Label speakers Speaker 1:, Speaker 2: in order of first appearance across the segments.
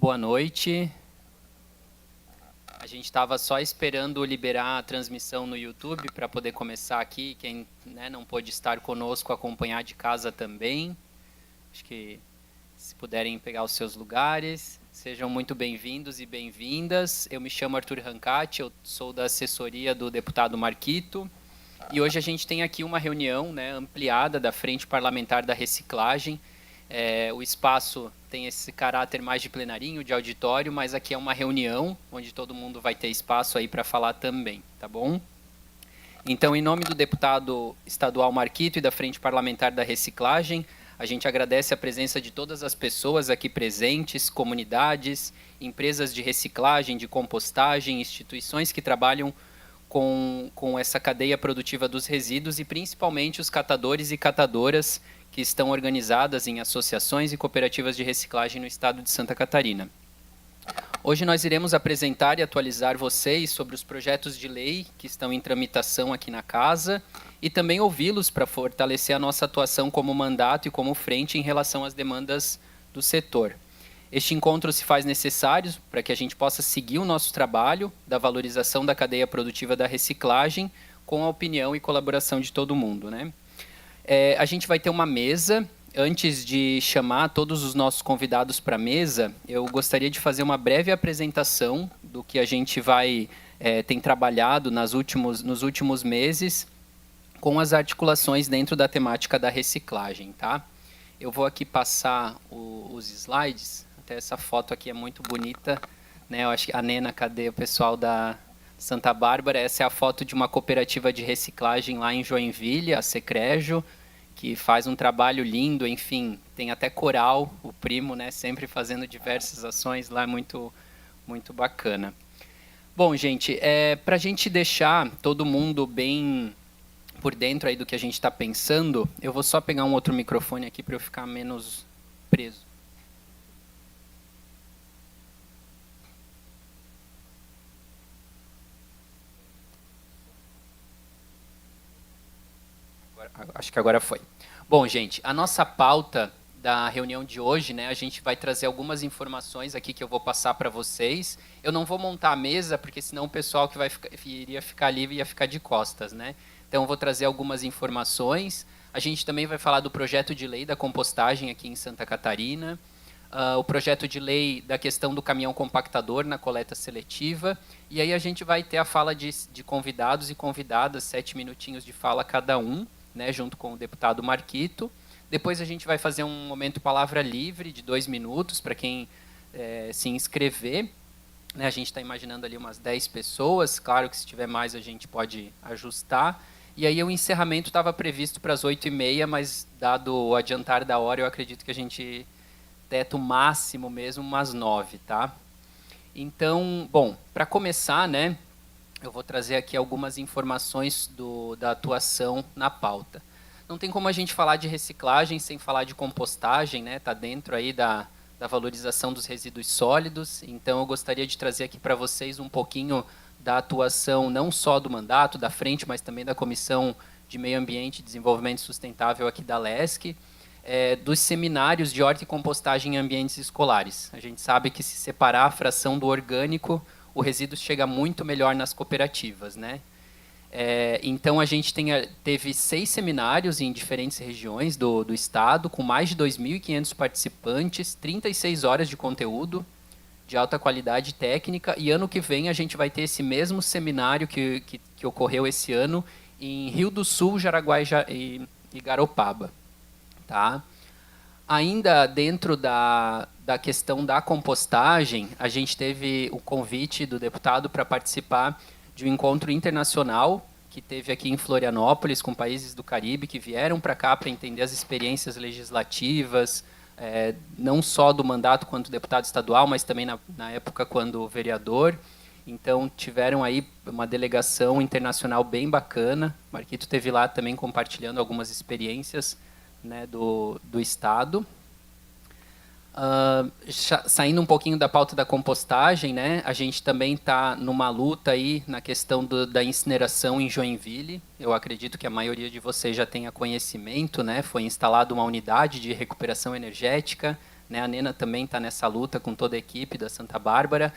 Speaker 1: Boa noite. A gente estava só esperando liberar a transmissão no YouTube para poder começar aqui. Quem não pôde estar conosco, acompanhar de casa também. Acho que se puderem pegar os seus lugares, sejam muito bem-vindos e bem-vindas. Eu me chamo Arthur Rancati, eu sou da assessoria do deputado Marquito. E hoje a gente tem aqui uma reunião ampliada da Frente Parlamentar da Reciclagem. O espaço tem esse caráter mais de plenarinho, de auditório, mas aqui é uma reunião onde todo mundo vai ter espaço aí para falar também, tá bom? Então, em nome do deputado estadual Marquito e da Frente Parlamentar da Reciclagem, a gente agradece a presença de todas as pessoas aqui presentes, comunidades, empresas de reciclagem, de compostagem, instituições que trabalham com essa cadeia produtiva dos resíduos e principalmente os catadores e catadoras que estão organizadas em associações e cooperativas de reciclagem no estado de Santa Catarina. Hoje nós iremos apresentar e atualizar vocês sobre os projetos de lei que estão em tramitação aqui na casa e também ouvi-los para fortalecer a nossa atuação como mandato e como frente em relação às demandas do setor. Este encontro se faz necessário para que a gente possa seguir o nosso trabalho da valorização da cadeia produtiva da reciclagem com a opinião e colaboração de todo mundo, a gente vai ter uma mesa. Antes de chamar todos os nossos convidados para a mesa, eu gostaria de fazer uma breve apresentação do que a gente tem trabalhado nos últimos meses com as articulações dentro da temática da reciclagem, tá? Eu vou aqui passar os slides. Até essa foto aqui é muito bonita, Eu acho que a Nena, cadê o pessoal da Santa Bárbara? Essa é a foto de uma cooperativa de reciclagem lá em Joinville, a Secrejo, que faz um trabalho lindo, enfim, tem até coral, o primo, sempre fazendo diversas ações lá, muito, muito bacana. Bom, gente, para a gente deixar todo mundo bem por dentro aí do que a gente está pensando, eu vou só pegar um outro microfone aqui para eu ficar menos preso. Acho que agora foi. Bom, gente, a nossa pauta da reunião de hoje, a gente vai trazer algumas informações aqui que eu vou passar para vocês. Eu não vou montar a mesa, porque senão o pessoal que iria ficar ali ia ficar de costas, Então, eu vou trazer algumas informações. A gente também vai falar do projeto de lei da compostagem aqui em Santa Catarina, o projeto de lei da questão do caminhão compactador na coleta seletiva, e aí a gente vai ter a fala de convidados e convidadas, 7 minutinhos de fala cada um, junto com o deputado Marquito. Depois a gente vai fazer um momento palavra livre de 2 minutos para quem se inscrever. A gente está imaginando ali umas 10 pessoas. Claro que se tiver mais a gente pode ajustar. E aí o encerramento estava previsto para as 8h30, mas dado o adiantar da hora, eu acredito que a gente teto máximo mesmo umas 9, tá? Então, bom, para começar, eu vou trazer aqui algumas informações da atuação na pauta. Não tem como a gente falar de reciclagem sem falar de compostagem, Está dentro aí da valorização dos resíduos sólidos. Então, eu gostaria de trazer aqui para vocês um pouquinho da atuação não só do mandato, da frente, mas também da Comissão de Meio Ambiente e Desenvolvimento Sustentável aqui da LESC, dos seminários de horta e compostagem em ambientes escolares. A gente sabe que se separar a fração do orgânico, o resíduo chega muito melhor nas cooperativas, Então, a gente teve 6 seminários em diferentes regiões do estado, com mais de 2.500 participantes, 36 horas de conteúdo de alta qualidade técnica, e ano que vem a gente vai ter esse mesmo seminário que ocorreu esse ano em Rio do Sul, Jaraguá e Garopaba. Tá? Ainda dentro da questão da compostagem, a gente teve o convite do deputado para participar de um encontro internacional que teve aqui em Florianópolis com países do Caribe que vieram para cá para entender as experiências legislativas, não só do mandato quanto deputado estadual, mas também na época quando vereador. Então, tiveram aí uma delegação internacional bem bacana. Marquito esteve lá também compartilhando algumas experiências do estado. Saindo um pouquinho da pauta da compostagem, a gente também está numa luta aí na questão da incineração em Joinville. Eu acredito que a maioria de vocês já tenha conhecimento, Foi instalada uma unidade de recuperação energética, né? A Nena também está nessa luta com toda a equipe da Santa Bárbara.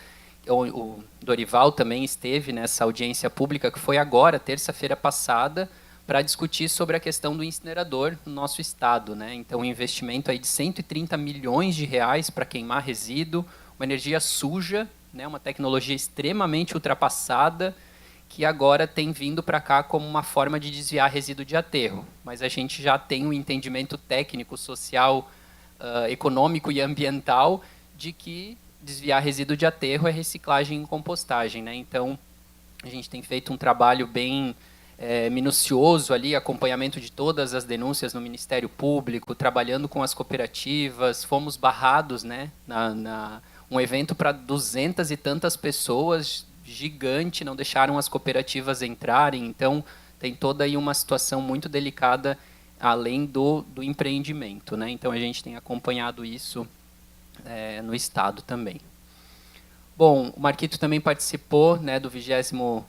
Speaker 1: O Dorival também esteve nessa audiência pública, que foi agora, terça-feira passada, para discutir sobre a questão do incinerador no nosso estado, né? Então, um investimento aí de 130 milhões de reais para queimar resíduo, uma energia suja, né? Uma tecnologia extremamente ultrapassada, que agora tem vindo para cá como uma forma de desviar resíduo de aterro. Mas a gente já tem um entendimento técnico, social, econômico e ambiental de que desviar resíduo de aterro é reciclagem e compostagem, né? Então, a gente tem feito um trabalho bem minucioso ali, acompanhamento de todas as denúncias no Ministério Público, trabalhando com as cooperativas, fomos barrados, né, um evento para 200 e tantas pessoas, gigante, não deixaram as cooperativas entrarem, então tem toda aí uma situação muito delicada além do empreendimento, né? Então a gente tem acompanhado isso no estado também. Bom, o Marquito também participou, né, do 24º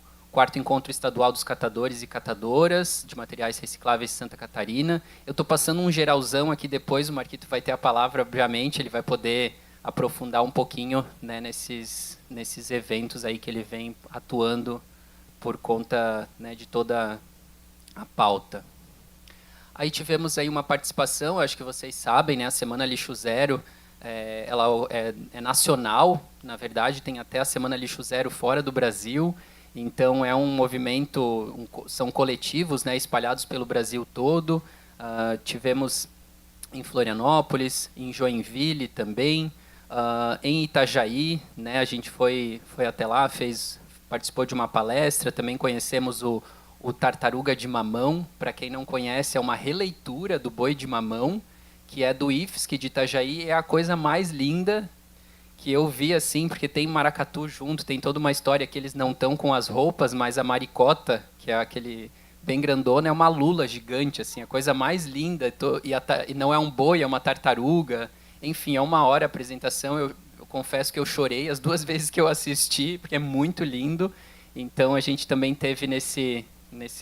Speaker 1: Encontro Estadual dos Catadores e Catadoras de Materiais Recicláveis de Santa Catarina. Eu estou passando um geralzão aqui depois, o Marquito vai ter a palavra, obviamente, ele vai poder aprofundar um pouquinho, né, nesses eventos aí que ele vem atuando por conta, né, de toda a pauta. Aí tivemos aí uma participação, acho que vocês sabem, né, a Semana Lixo Zero, ela é nacional, na verdade, tem até a Semana Lixo Zero fora do Brasil, então é um movimento, são coletivos, né, espalhados pelo Brasil todo. Tivemos em Florianópolis, em Joinville também, em Itajaí, né, a gente foi até lá, participou de uma palestra, também conhecemos o Tartaruga de Mamão. Para quem não conhece, é uma releitura do Boi de Mamão, que é do IFSC de Itajaí, é a coisa mais linda que eu vi, assim, porque tem maracatu junto, tem toda uma história que eles não estão com as roupas, mas a maricota, que é aquele bem grandona, é uma lula gigante, assim, a coisa mais linda, e não é um boi, é uma tartaruga, enfim, é uma hora a apresentação, eu confesso que eu chorei as 2 vezes que eu assisti, porque é muito lindo, então a gente também teve nesse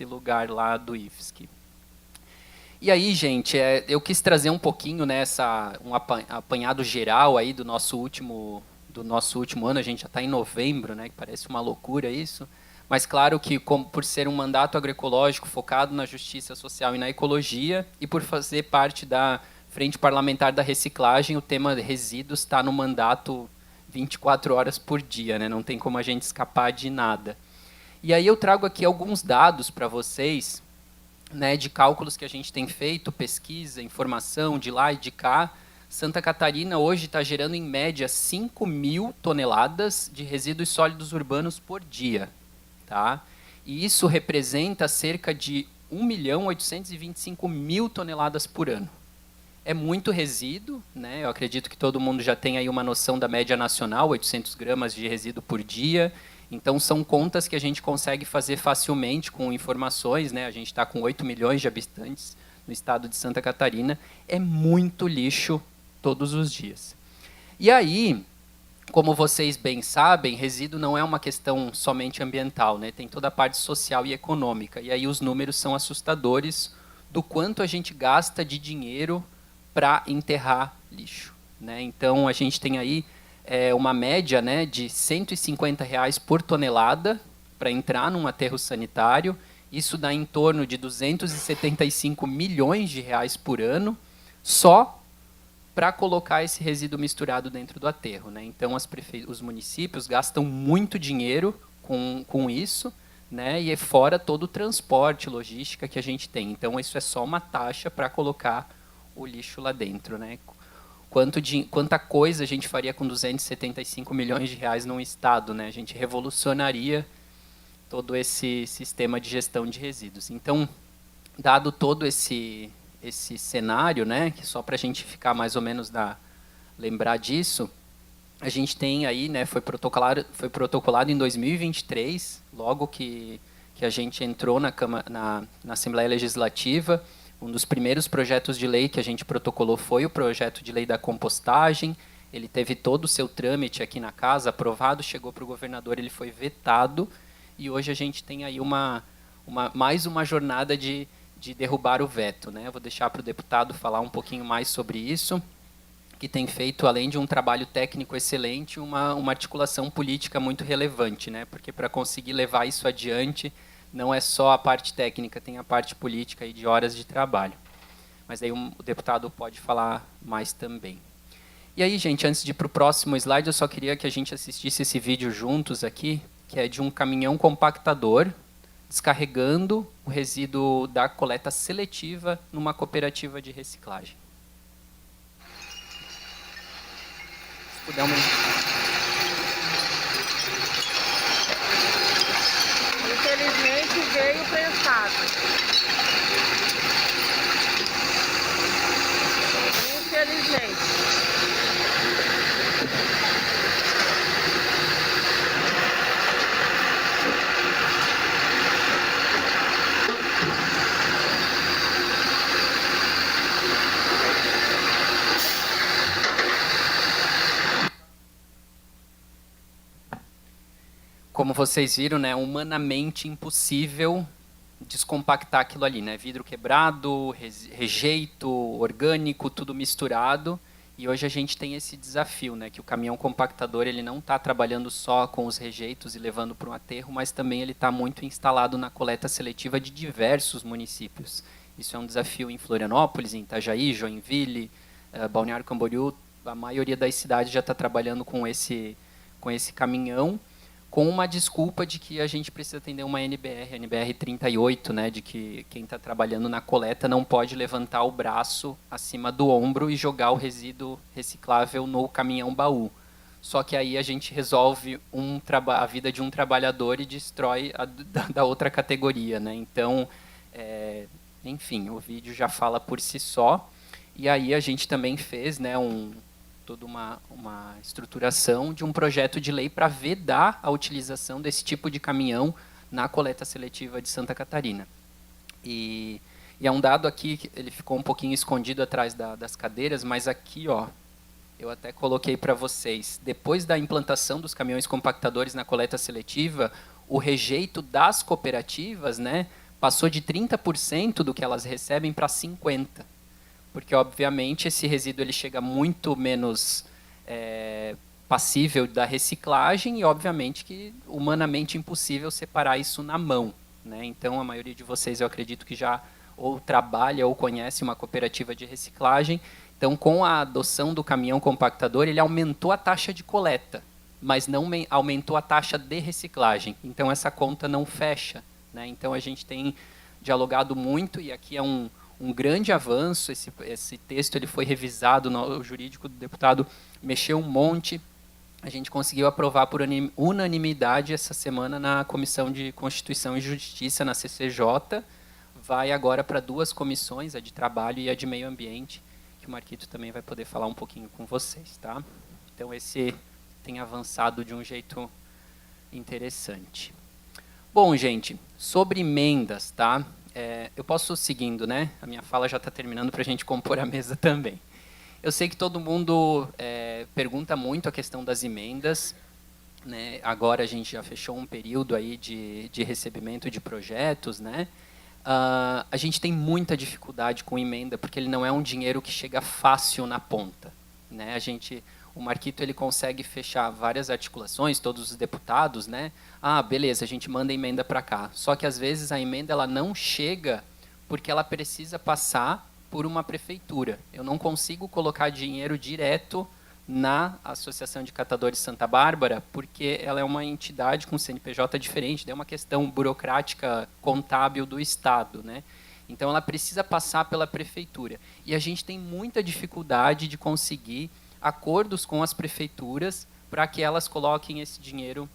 Speaker 1: lugar lá do IFSC. E aí, gente, eu quis trazer um pouquinho, né, um apanhado geral aí do nosso último ano. A gente já está em novembro, né, que parece uma loucura isso. Mas claro que, por ser um mandato agroecológico focado na justiça social e na ecologia, e por fazer parte da Frente Parlamentar da Reciclagem, o tema resíduos está no mandato 24 horas por dia, né, não tem como a gente escapar de nada. E aí eu trago aqui alguns dados para vocês, né, de cálculos que a gente tem feito, pesquisa, informação de lá e de cá. Santa Catarina hoje está gerando, em média, 5.000 toneladas de resíduos sólidos urbanos por dia. Tá? E isso representa cerca de 1.825.000 toneladas por ano. É muito resíduo, né? Eu acredito que todo mundo já tem aí uma noção da média nacional, 800 gramas de resíduo por dia. Então, são contas que a gente consegue fazer facilmente com informações, né? A gente está com 8 milhões de habitantes no estado de Santa Catarina. É muito lixo todos os dias. E aí, como vocês bem sabem, resíduo não é uma questão somente ambiental, né? Tem toda a parte social e econômica. E aí os números são assustadores do quanto a gente gasta de dinheiro para enterrar lixo, né? Então, a gente tem aí uma média, né, de R$ 150 por tonelada para entrar num aterro sanitário. Isso dá em torno de 275 milhões de reais por ano, só para colocar esse resíduo misturado dentro do aterro, né? Então, os municípios gastam muito dinheiro com isso, né? E é fora todo o transporte, logística que a gente tem. Então, isso é só uma taxa para colocar o lixo lá dentro, né? Quanta coisa a gente faria com 275 milhões de reais num estado, né? A gente revolucionaria todo esse sistema de gestão de resíduos. Então, dado todo esse cenário, né, que só para a gente ficar mais ou menos lembrar disso, a gente tem aí, né, foi protocolado em 2023, logo que a gente entrou na Assembleia Legislativa. Um dos primeiros projetos de lei que a gente protocolou foi o projeto de lei da compostagem. Ele teve todo o seu trâmite aqui na casa, aprovado, chegou para o governador, ele foi vetado, e hoje a gente tem aí mais uma jornada de derrubar o veto, né? Eu vou deixar para o deputado falar um pouquinho mais sobre isso. que tem feito, além de um trabalho técnico excelente, uma articulação política muito relevante, né? Porque para conseguir levar isso adiante, não é só a parte técnica, tem a parte política e de horas de trabalho. Mas aí o deputado pode falar mais também. E aí, gente, antes de ir para o próximo slide, eu só queria que a gente assistisse esse vídeo juntos aqui, que é de um caminhão compactador descarregando o resíduo da coleta seletiva numa cooperativa de reciclagem. Se puder
Speaker 2: Infelizmente veio prensado. Infelizmente.
Speaker 1: Como vocês viram, né, humanamente impossível descompactar aquilo ali, né? Vidro quebrado, rejeito orgânico, tudo misturado. E hoje a gente tem esse desafio, né, que o caminhão compactador ele não está trabalhando só com os rejeitos e levando para um aterro, mas também ele está muito instalado na coleta seletiva de diversos municípios. Isso é um desafio em Florianópolis, em Itajaí, Joinville, Balneário Camboriú. A maioria das cidades já está trabalhando com esse caminhão, com uma desculpa de que a gente precisa atender uma NBR 38, né, de que quem está trabalhando na coleta não pode levantar o braço acima do ombro e jogar o resíduo reciclável no caminhão-baú. Só que aí a gente resolve a vida de um trabalhador e destrói a da outra categoria, né? Então, enfim, o vídeo já fala por si só. E aí a gente também fez, né, toda uma estruturação de um projeto de lei para vedar a utilização desse tipo de caminhão na coleta seletiva de Santa Catarina. E é um dado aqui, que ele ficou um pouquinho escondido atrás das cadeiras, mas aqui, ó, eu até coloquei para vocês. Depois da implantação dos caminhões compactadores na coleta seletiva, o rejeito das cooperativas, né, passou de 30% do que elas recebem para 50%. Porque, obviamente, esse resíduo ele chega muito menos passível da reciclagem e, obviamente, que humanamente impossível separar isso na mão, né? Então, a maioria de vocês, eu acredito que já ou trabalha ou conhece uma cooperativa de reciclagem. Então, com a adoção do caminhão compactador, ele aumentou a taxa de coleta, mas não aumentou a taxa de reciclagem. Então, essa conta não fecha, né? Então, a gente tem dialogado muito, e aqui é um grande avanço. Esse texto ele foi revisado, o jurídico do deputado mexeu um monte. A gente conseguiu aprovar por unanimidade essa semana na Comissão de Constituição e Justiça, na CCJ. Vai agora para 2 comissões, a de Trabalho e a de Meio Ambiente, que o Marquito também vai poder falar um pouquinho com vocês, tá? Então, esse tem avançado de um jeito interessante. Bom, gente, sobre emendas, tá? Eu posso ir seguindo, né? A minha fala já está terminando para a gente compor a mesa também. Eu sei que todo mundo pergunta muito a questão das emendas, né? Agora a gente já fechou um período aí de recebimento de projetos, né? A gente tem muita dificuldade com emenda, porque ele não é um dinheiro que chega fácil na ponta, né? O Marquito ele consegue fechar várias articulações, todos os deputados, né? Ah, beleza, a gente manda a emenda para cá. Só que às vezes a emenda ela não chega porque ela precisa passar por uma prefeitura. Eu não consigo colocar dinheiro direto na Associação de Catadores Santa Bárbara, porque ela é uma entidade com CNPJ diferente, é uma questão burocrática contábil do Estado, né? Então ela precisa passar pela prefeitura. E a gente tem muita dificuldade de conseguir acordos com as prefeituras para que elas coloquem esse dinheiro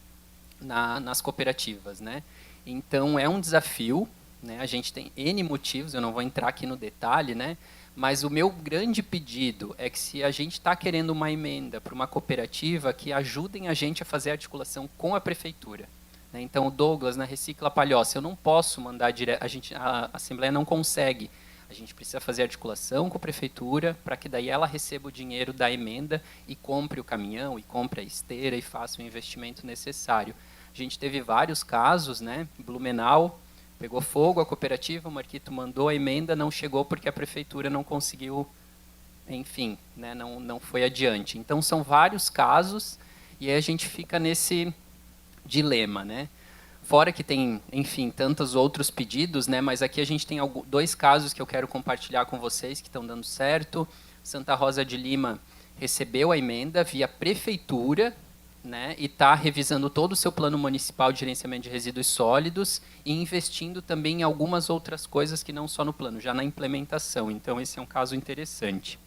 Speaker 1: nas cooperativas, né? Então é um desafio, né? A gente tem N motivos, eu não vou entrar aqui no detalhe, né? Mas o meu grande pedido é que, se a gente está querendo uma emenda para uma cooperativa, que ajudem a gente a fazer a articulação com a prefeitura, né? Então, o Douglas, na Recicla Palhoça, eu não posso mandar direto, a Assembleia não consegue. A gente precisa fazer articulação com a prefeitura para que daí ela receba o dinheiro da emenda e compre o caminhão, e compre a esteira e faça o investimento necessário. A gente teve vários casos, né? Blumenau pegou fogo a cooperativa, o Marquito mandou a emenda, não chegou porque a prefeitura não conseguiu enfim, né, não foi adiante. Então, são vários casos e aí a gente fica nesse dilema, né? Fora que tem, enfim, tantos outros pedidos, né? Mas aqui a gente tem dois casos que eu quero compartilhar com vocês que estão dando certo. Santa Rosa de Lima recebeu a emenda via prefeitura, né? E está revisando todo o seu plano municipal de gerenciamento de resíduos sólidos e investindo também em algumas outras coisas que não só no plano, já na implementação. Então, esse é um caso interessante.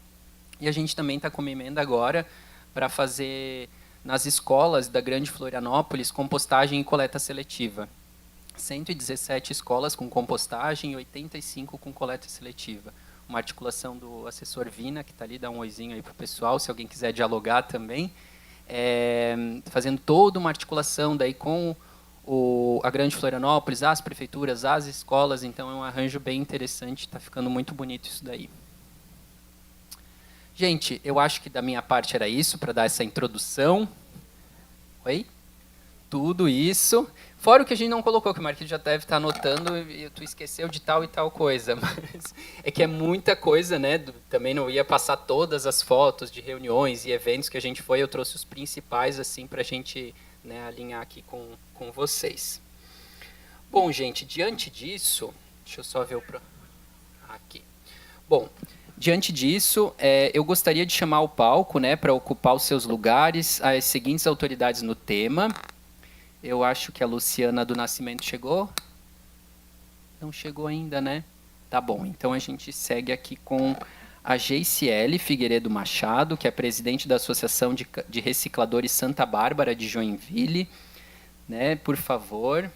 Speaker 1: E a gente também está com uma emenda agora para fazer nas escolas da Grande Florianópolis compostagem e coleta seletiva. 117 escolas com compostagem e 85 com coleta seletiva. Uma articulação do assessor Vina, que está ali, dá um oizinho aí para o pessoal, se alguém quiser dialogar também. Fazendo toda uma articulação daí com a Grande Florianópolis, as prefeituras, as escolas, então é um arranjo bem interessante, está ficando muito bonito isso daí. Gente, eu acho que da minha parte era isso, para dar essa introdução. Oi? Tudo isso. Fora o que a gente não colocou, que o Marquinhos já deve estar anotando, e tu esqueceu de tal e tal coisa. Mas é que é muita coisa, né? Também não ia passar todas as fotos de reuniões e eventos que a gente foi. Eu trouxe os principais, assim, para a gente, né, alinhar aqui com vocês. Bom, gente, diante disso... Deixa eu só ver o... Aqui. Bom... Diante disso, eu gostaria de chamar ao palco, né, para ocupar os seus lugares, as seguintes autoridades no tema. Eu acho que a Luciana do Nascimento chegou. Não chegou ainda, né? Tá bom, então a gente segue aqui com a Geiciele Figueiredo Machado, que é presidente da Associação de Recicladores Santa Bárbara de Joinville. Né, por favor,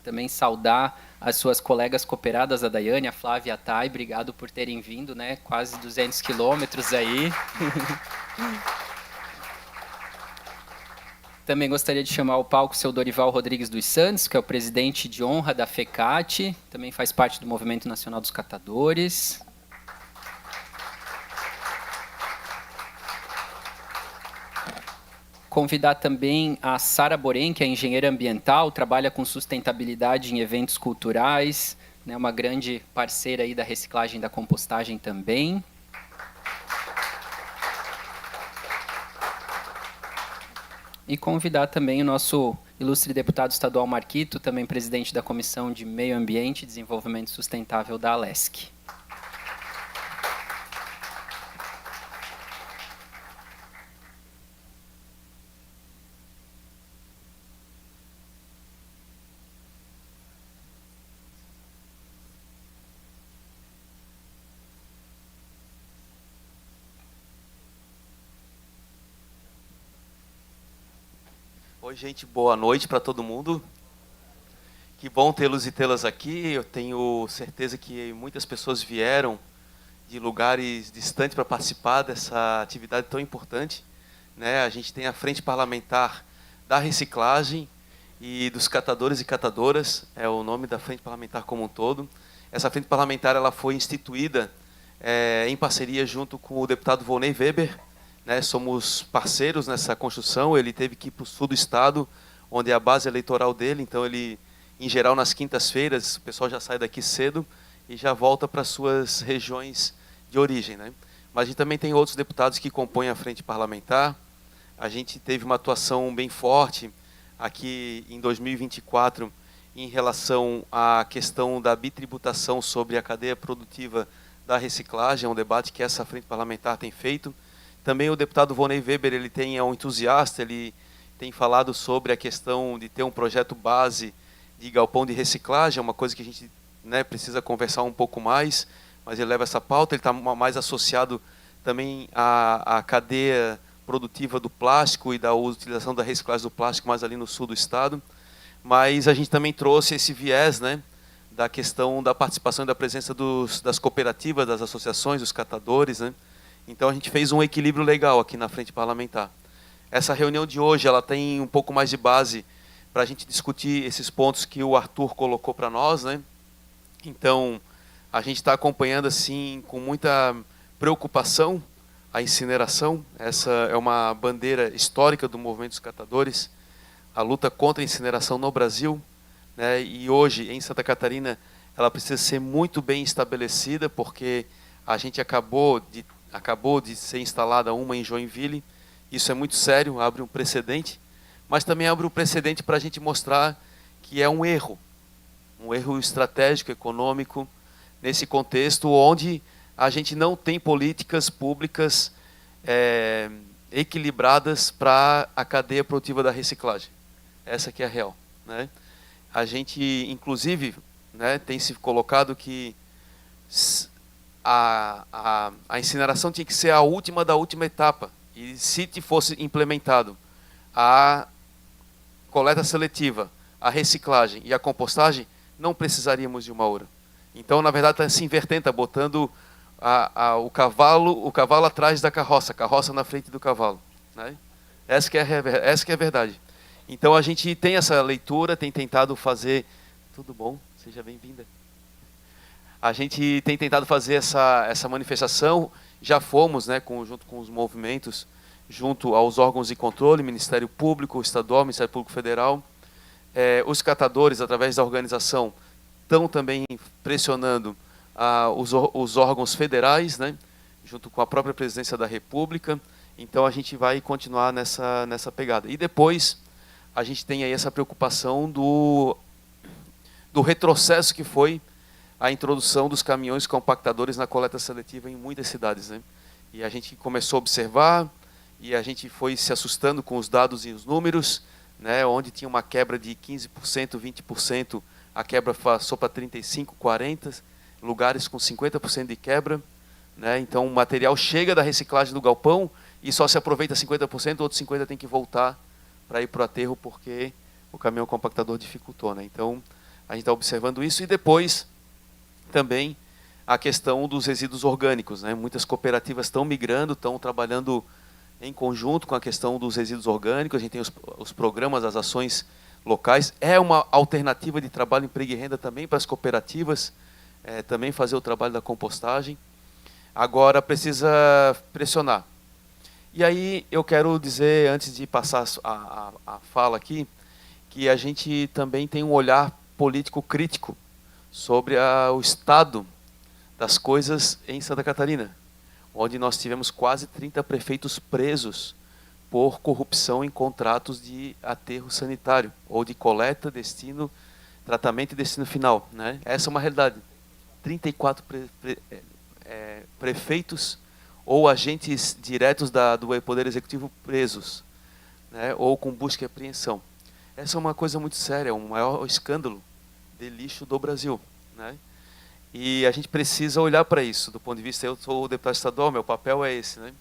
Speaker 1: também saudar as suas colegas cooperadas, a Daiane, a Flávia e a Thay, obrigado por terem vindo, né? Quase 200 quilômetros aí. Também gostaria de chamar ao palco o seu Dorival Rodrigues dos Santos, que é o presidente de honra da FECAT, também faz parte do Movimento Nacional dos Catadores. Convidar também a Sara Borém, que é engenheira ambiental, trabalha com sustentabilidade em eventos culturais, né, uma grande parceira aí da reciclagem e da compostagem também. E convidar também o nosso ilustre deputado estadual Marquito, também presidente da Comissão de Meio Ambiente e Desenvolvimento Sustentável da Alesc.
Speaker 3: Oi, gente, boa noite para todo mundo. Que bom tê-los e tê-las aqui. Eu tenho certeza que muitas pessoas vieram de lugares distantes para participar dessa atividade tão importante, né? A gente tem a Frente Parlamentar da Reciclagem e dos Catadores e Catadoras, é o nome da Frente Parlamentar como um todo. Essa Frente Parlamentar ela foi instituída em parceria junto com o deputado Volney Weber, né, somos parceiros nessa construção. Ele teve que ir para o sul do estado, onde é a base eleitoral dele, então ele, em geral, nas quintas-feiras, o pessoal já sai daqui cedo e já volta para suas regiões de origem, né? Mas a gente também tem outros deputados que compõem a frente parlamentar. A gente teve uma atuação bem forte aqui em 2024 em relação à questão da bitributação sobre a cadeia produtiva da reciclagem, é um debate que essa frente parlamentar tem feito. Também o deputado Volney Weber, é um entusiasta, ele tem falado sobre a questão de ter um projeto base de galpão de reciclagem, é uma coisa que a gente, né, precisa conversar um pouco mais, mas ele leva essa pauta. Ele está mais associado também à cadeia produtiva do plástico e da utilização da reciclagem do plástico mais ali no sul do estado. Mas a gente também trouxe esse viés, né, da questão da participação e da presença das cooperativas, das associações, dos catadores, né? Então a gente fez um equilíbrio legal aqui na frente parlamentar. Essa reunião de hoje ela tem um pouco mais de base para a gente discutir esses pontos que o Arthur colocou para nós, né? Então a gente está acompanhando assim com muita preocupação a incineração. Essa é uma bandeira histórica do movimento dos catadores, a luta contra a incineração no Brasil, né? E hoje em Santa Catarina ela precisa ser muito bem estabelecida, porque a gente acabou de acabou de ser instalada uma em Joinville. Isso é muito sério, abre um precedente, mas também abre um precedente para a gente mostrar que é um erro estratégico, econômico, nesse contexto onde a gente não tem políticas públicas equilibradas para a cadeia produtiva da reciclagem. Essa que é a real, né? A gente, inclusive, né, tem se colocado que a incineração tinha que ser a última da última etapa. E se fosse implementado a coleta seletiva, a reciclagem e a compostagem, não precisaríamos de 1 hora. Então, na verdade, está se invertendo, está botando o cavalo atrás da carroça, a carroça na frente do cavalo, né? Essa que é a verdade. Então, a gente tem essa leitura, tem tentado fazer... Tudo bom? Seja bem-vinda. A gente tem tentado fazer essa manifestação. Já fomos, né, junto com os movimentos, junto aos órgãos de controle, Ministério Público Estadual, Ministério Público Federal. Os catadores, através da organização, estão também pressionando os órgãos federais, né, junto com a própria Presidência da República. Então, a gente vai continuar nessa pegada. E depois, a gente tem aí essa preocupação do retrocesso que foi a introdução dos caminhões compactadores na coleta seletiva em muitas cidades, né? E a gente começou a observar, e a gente foi se assustando com os dados e os números, né? Onde tinha uma quebra de 15%, 20%, a quebra passou para 35%, 40%, lugares com 50% de quebra, né? Então o material chega da reciclagem do galpão e só se aproveita 50%, outros 50% tem que voltar para ir para o aterro porque o caminhão compactador dificultou, né? Então a gente está observando isso. E depois também a questão dos resíduos orgânicos, né? Muitas cooperativas estão migrando, estão trabalhando em conjunto com a questão dos resíduos orgânicos. A gente tem os programas, as ações locais. É uma alternativa de trabalho, emprego e renda também para as cooperativas, também fazer o trabalho da compostagem. Agora precisa pressionar. E aí eu quero dizer, antes de passar a fala aqui, que a gente também tem um olhar político crítico sobre o estado das coisas em Santa Catarina, onde nós tivemos quase 30 prefeitos presos por corrupção em contratos de aterro sanitário, ou de coleta, destino, tratamento e destino final, né? Essa é uma realidade. 34 prefeitos ou agentes diretos do Poder Executivo presos, né? Ou com busca e apreensão. Essa é uma coisa muito séria, é o maior escândalo de lixo do Brasil, né? E a gente precisa olhar para isso, do ponto de vista, eu sou o deputado estadual, meu papel é esse, né?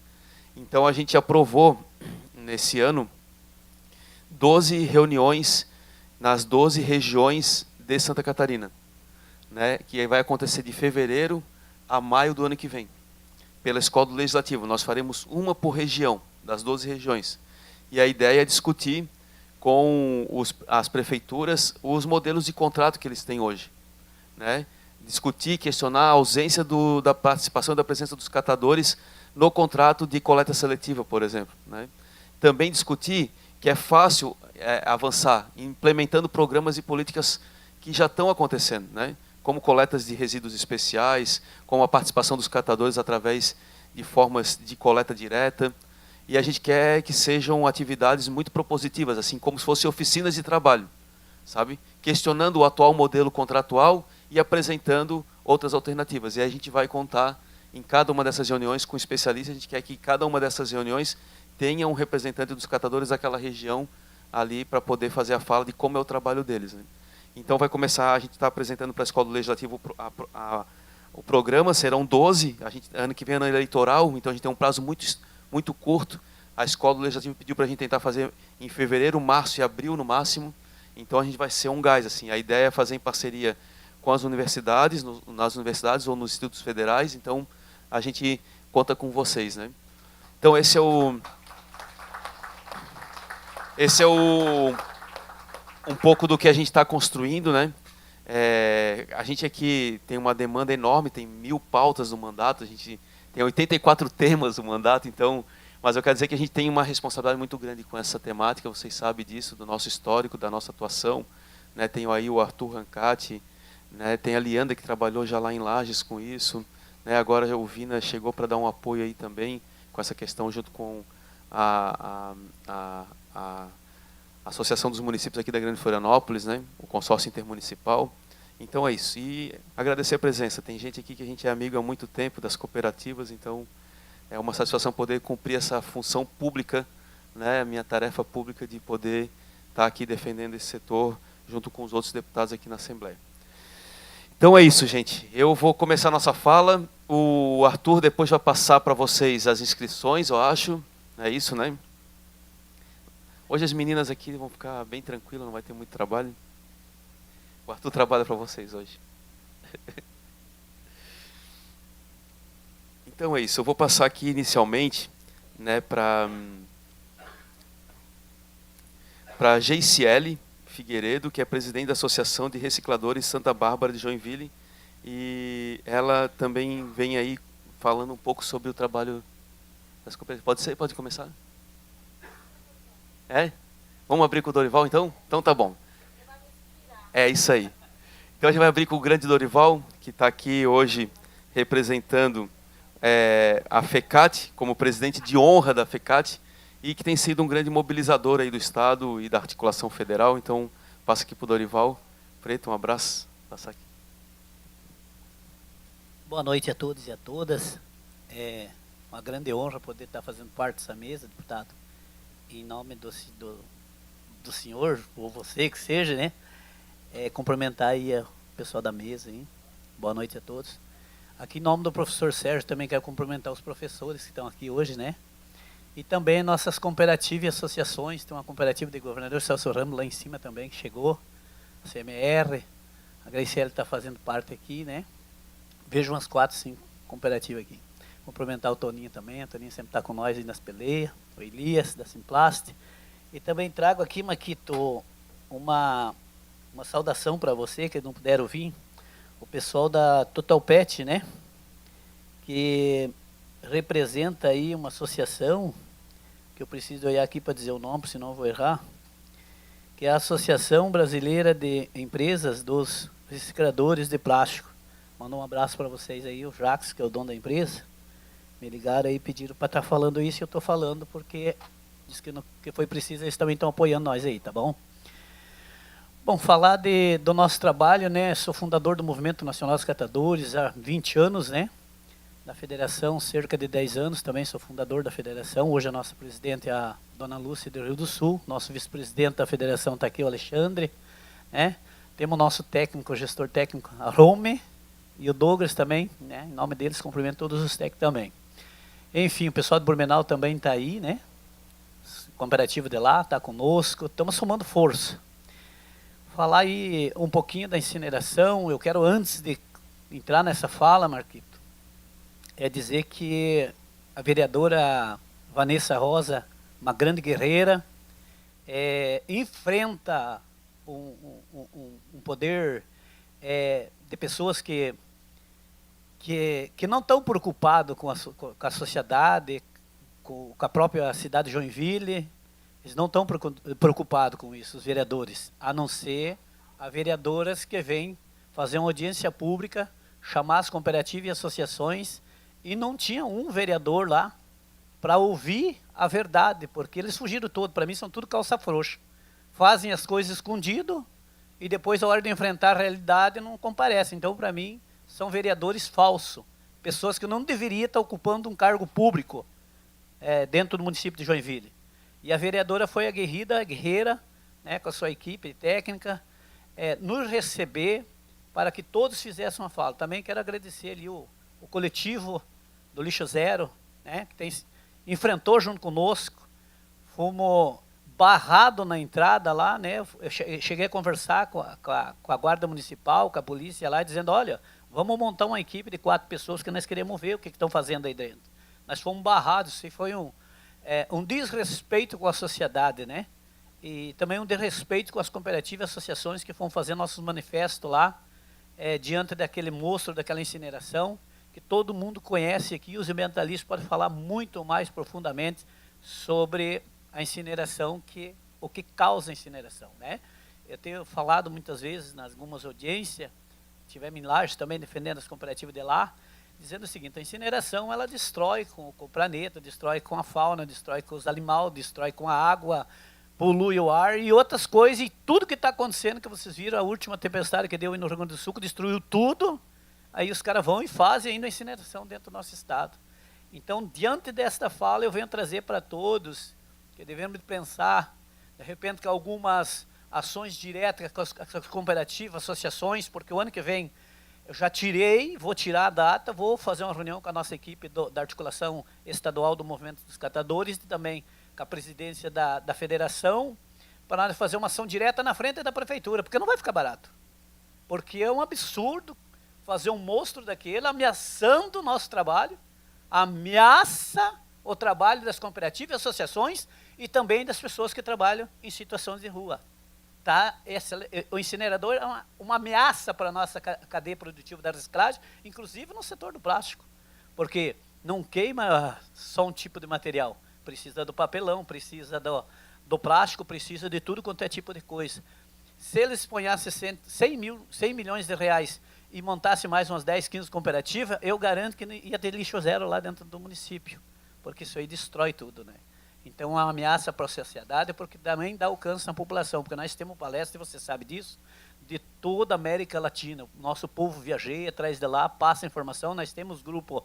Speaker 3: Então a gente aprovou, nesse ano, 12 reuniões nas 12 regiões de Santa Catarina, né? Que vai acontecer de fevereiro a maio do ano que vem, pela Escola do Legislativo. Nós faremos uma por região, das 12 regiões. E a ideia é discutir com as prefeituras os modelos de contrato que eles têm hoje, né? Discutir, questionar a ausência da participação e da presença dos catadores no contrato de coleta seletiva, por exemplo, né? Também discutir que é fácil avançar implementando programas e políticas que já estão acontecendo, né? Como coletas de resíduos especiais, como a participação dos catadores através de formas de coleta direta. E a gente quer que sejam atividades muito propositivas, assim como se fossem oficinas de trabalho, sabe? Questionando o atual modelo contratual e apresentando outras alternativas. E aí a gente vai contar em cada uma dessas reuniões com especialistas. A gente quer que cada uma dessas reuniões tenha um representante dos catadores daquela região ali para poder fazer a fala de como é o trabalho deles, né? Então vai começar, a gente está apresentando para a Escola do Legislativo o programa, serão 12, ano que vem é ano eleitoral, então a gente tem um prazo muito curto. A Escola do Legislativo pediu para a gente tentar fazer em fevereiro, março e abril no máximo. Então a gente vai ser um gás, assim. A ideia é fazer em parceria com as universidades, nas universidades ou nos institutos federais. Então a gente conta com vocês, né? Então esse é um pouco do que a gente está construindo, né? A gente aqui tem uma demanda enorme, tem 1000 pautas no mandato, a gente tem 84 temas no mandato, então, mas eu quero dizer que a gente tem uma responsabilidade muito grande com essa temática, vocês sabem disso, do nosso histórico, da nossa atuação, né? Tenho aí o Arthur Rancati, né? Tem a Lianda que trabalhou já lá em Lages com isso, né? Agora o Vina chegou para dar um apoio aí também, com essa questão, junto com a Associação dos Municípios aqui da Grande Florianópolis, né? O consórcio intermunicipal. Então é isso. E agradecer a presença. Tem gente aqui que a gente é amigo há muito tempo das cooperativas, então é uma satisfação poder cumprir essa função pública, né? A minha tarefa pública de poder estar aqui defendendo esse setor junto com os outros deputados aqui na Assembleia. Então é isso, gente. Eu vou começar a nossa fala. O Arthur depois vai passar para vocês as inscrições, eu acho. É isso, né? Hoje as meninas aqui vão ficar bem tranquilas, não vai ter muito trabalho. O Arthur trabalha para vocês hoje. Então é isso. Eu vou passar aqui inicialmente, né, para Geiciele Figueiredo, que é presidente da Associação de Recicladores Santa Bárbara de Joinville, e ela também vem aí falando um pouco sobre o trabalho das cooperativas. Pode ser? Pode começar? É? Vamos abrir com o Dorival, então? Então tá bom. É isso aí. Então a gente vai abrir com o grande Dorival, que está aqui hoje representando a FECAT, como presidente de honra da FECAT, e que tem sido um grande mobilizador aí do Estado e da articulação federal. Então, passa aqui para o Dorival. Preto, um abraço. Passa aqui.
Speaker 4: Boa noite a todos e a todas. É uma grande honra poder estar fazendo parte dessa mesa, deputado. Em nome do senhor, ou você que seja, né? Cumprimentar aí o pessoal da mesa. Hein? Boa noite a todos. Aqui em nome do professor Sérgio, também quero cumprimentar os professores que estão aqui hoje, né? E também nossas cooperativas e associações. Tem uma cooperativa de governador Celso Ramos lá em cima também, que chegou. A CMR, a Graciela está fazendo parte aqui, né? Vejo umas 4, 5 cooperativas aqui. Cumprimentar o Toninho também. O Toninho sempre está com nós aí nas peleias. O Elias, da Simplast. E também trago aqui, Maquito, uma saudação para você, que não puderam vir. O pessoal da Total Pet, né? Que representa aí uma associação, que eu preciso olhar aqui para dizer o nome, senão eu vou errar, que é a Associação Brasileira de Empresas dos Recicladores de Plástico. Manda um abraço para vocês aí, o Jacques, que é o dono da empresa. Me ligaram aí e pediram para estar falando isso, e eu estou falando porque diz que foi preciso, eles também estão apoiando nós aí, tá bom? Bom, falar do nosso trabalho, né? Sou fundador do Movimento Nacional dos Catadores há 20 anos, né? Da federação, cerca de 10 anos, também sou fundador da federação. Hoje a nossa presidente é a dona Lúcia do Rio do Sul, nosso vice-presidente da federação está aqui, o Alexandre, né? Temos o nosso técnico, gestor técnico, a Rome, e o Douglas também, né? Em nome deles, cumprimento todos os técnicos também. Enfim, o pessoal de Blumenau também está aí, né? O cooperativo de lá está conosco, estamos somando força. Falar aí um pouquinho da incineração, eu quero, antes de entrar nessa fala, Marquito, dizer que a vereadora Vanessa Rosa, uma grande guerreira, enfrenta um poder de pessoas que não estão preocupados com a sociedade, com a própria cidade de Joinville. Eles não estão preocupados com isso, os vereadores, a não ser as vereadoras que vêm fazer uma audiência pública, chamar as cooperativas e associações, e não tinha um vereador lá para ouvir a verdade, porque eles fugiram todo. Para mim são tudo calça frouxa. Fazem as coisas escondido e depois, a hora de enfrentar a realidade, não comparecem. Então, para mim, são vereadores falsos. Pessoas que não deveriam estar ocupando um cargo público dentro do município de Joinville. E a vereadora foi aguerrida, guerreira, né, com a sua equipe técnica, nos receber para que todos fizessem uma fala. Também quero agradecer ali o coletivo do Lixo Zero, né, que enfrentou junto conosco. Fomos barrados na entrada lá, né? Eu cheguei a conversar com a guarda municipal, com a polícia lá, dizendo, olha, vamos montar uma equipe de 4 pessoas que nós queremos ver o que estão fazendo aí dentro. Nós fomos barrados, e foi um desrespeito com a sociedade, né? E também um desrespeito com as cooperativas e associações que foram fazer nossos manifestos lá, diante daquele monstro, daquela incineração, que todo mundo conhece aqui. Os ambientalistas podem falar muito mais profundamente sobre a incineração, o que causa a incineração, né? Eu tenho falado muitas vezes, nas algumas audiências, tivemos em Lages também defendendo as cooperativas de lá, dizendo o seguinte: a incineração ela destrói com o planeta, destrói com a fauna, destrói com os animais, destrói com a água, polui o ar e outras coisas, e tudo que está acontecendo, que vocês viram, a última tempestade que deu no Rio Grande do Sul, que destruiu tudo, aí os caras vão e fazem ainda a incineração dentro do nosso estado. Então, diante desta fala, eu venho trazer para todos que devemos pensar, de repente, que algumas ações diretas com as cooperativas, associações, porque o ano que vem eu já vou tirar a data, vou fazer uma reunião com a nossa equipe da articulação estadual do Movimento dos Catadores e também com a presidência da federação, para nós fazer uma ação direta na frente da prefeitura, porque não vai ficar barato. Porque é um absurdo fazer um monstro daquele ameaçando o nosso trabalho, ameaça o trabalho das cooperativas e associações e também das pessoas que trabalham em situações de rua. Tá? O incinerador é uma ameaça para a nossa cadeia produtiva da reciclagem, inclusive no setor do plástico, porque não queima só um tipo de material, precisa do papelão, precisa do plástico, precisa de tudo quanto é tipo de coisa. Se eles ponhassem 100 milhões de reais e montassem mais umas 10, 15 cooperativas, eu garanto que ia ter lixo zero lá dentro do município, porque isso aí destrói tudo, né? Então, é uma ameaça para a sociedade, porque também dá alcance na população, porque nós temos palestra, e você sabe disso, de toda a América Latina. O nosso povo viajeia atrás de lá, passa informação, nós temos grupos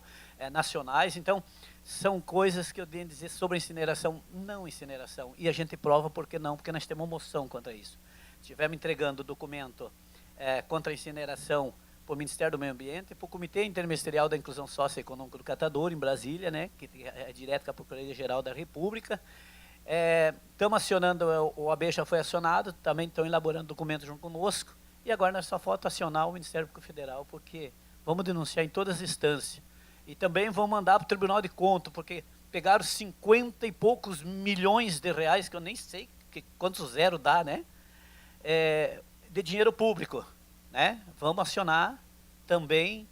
Speaker 4: nacionais, então, são coisas que eu tenho a dizer sobre a incineração, não incineração. E a gente prova porque não, porque nós temos uma moção contra isso. Estivemos entregando o documento contra a incineração para o Ministério do Meio Ambiente, para o Comitê Interministerial da Inclusão Socioeconômica do Catador, em Brasília, né, que é direto com a Procuradoria-Geral da República. Estamos acionando, o AB já foi acionado, também estão elaborando documentos junto conosco, e agora nós só falta acionar o Ministério Público Federal, porque vamos denunciar em todas as instâncias. E também vamos mandar para o Tribunal de Contas, porque pegaram 50 e poucos milhões de reais, que eu nem sei quantos zero dá, né, de dinheiro público. Né? Vamos acionar também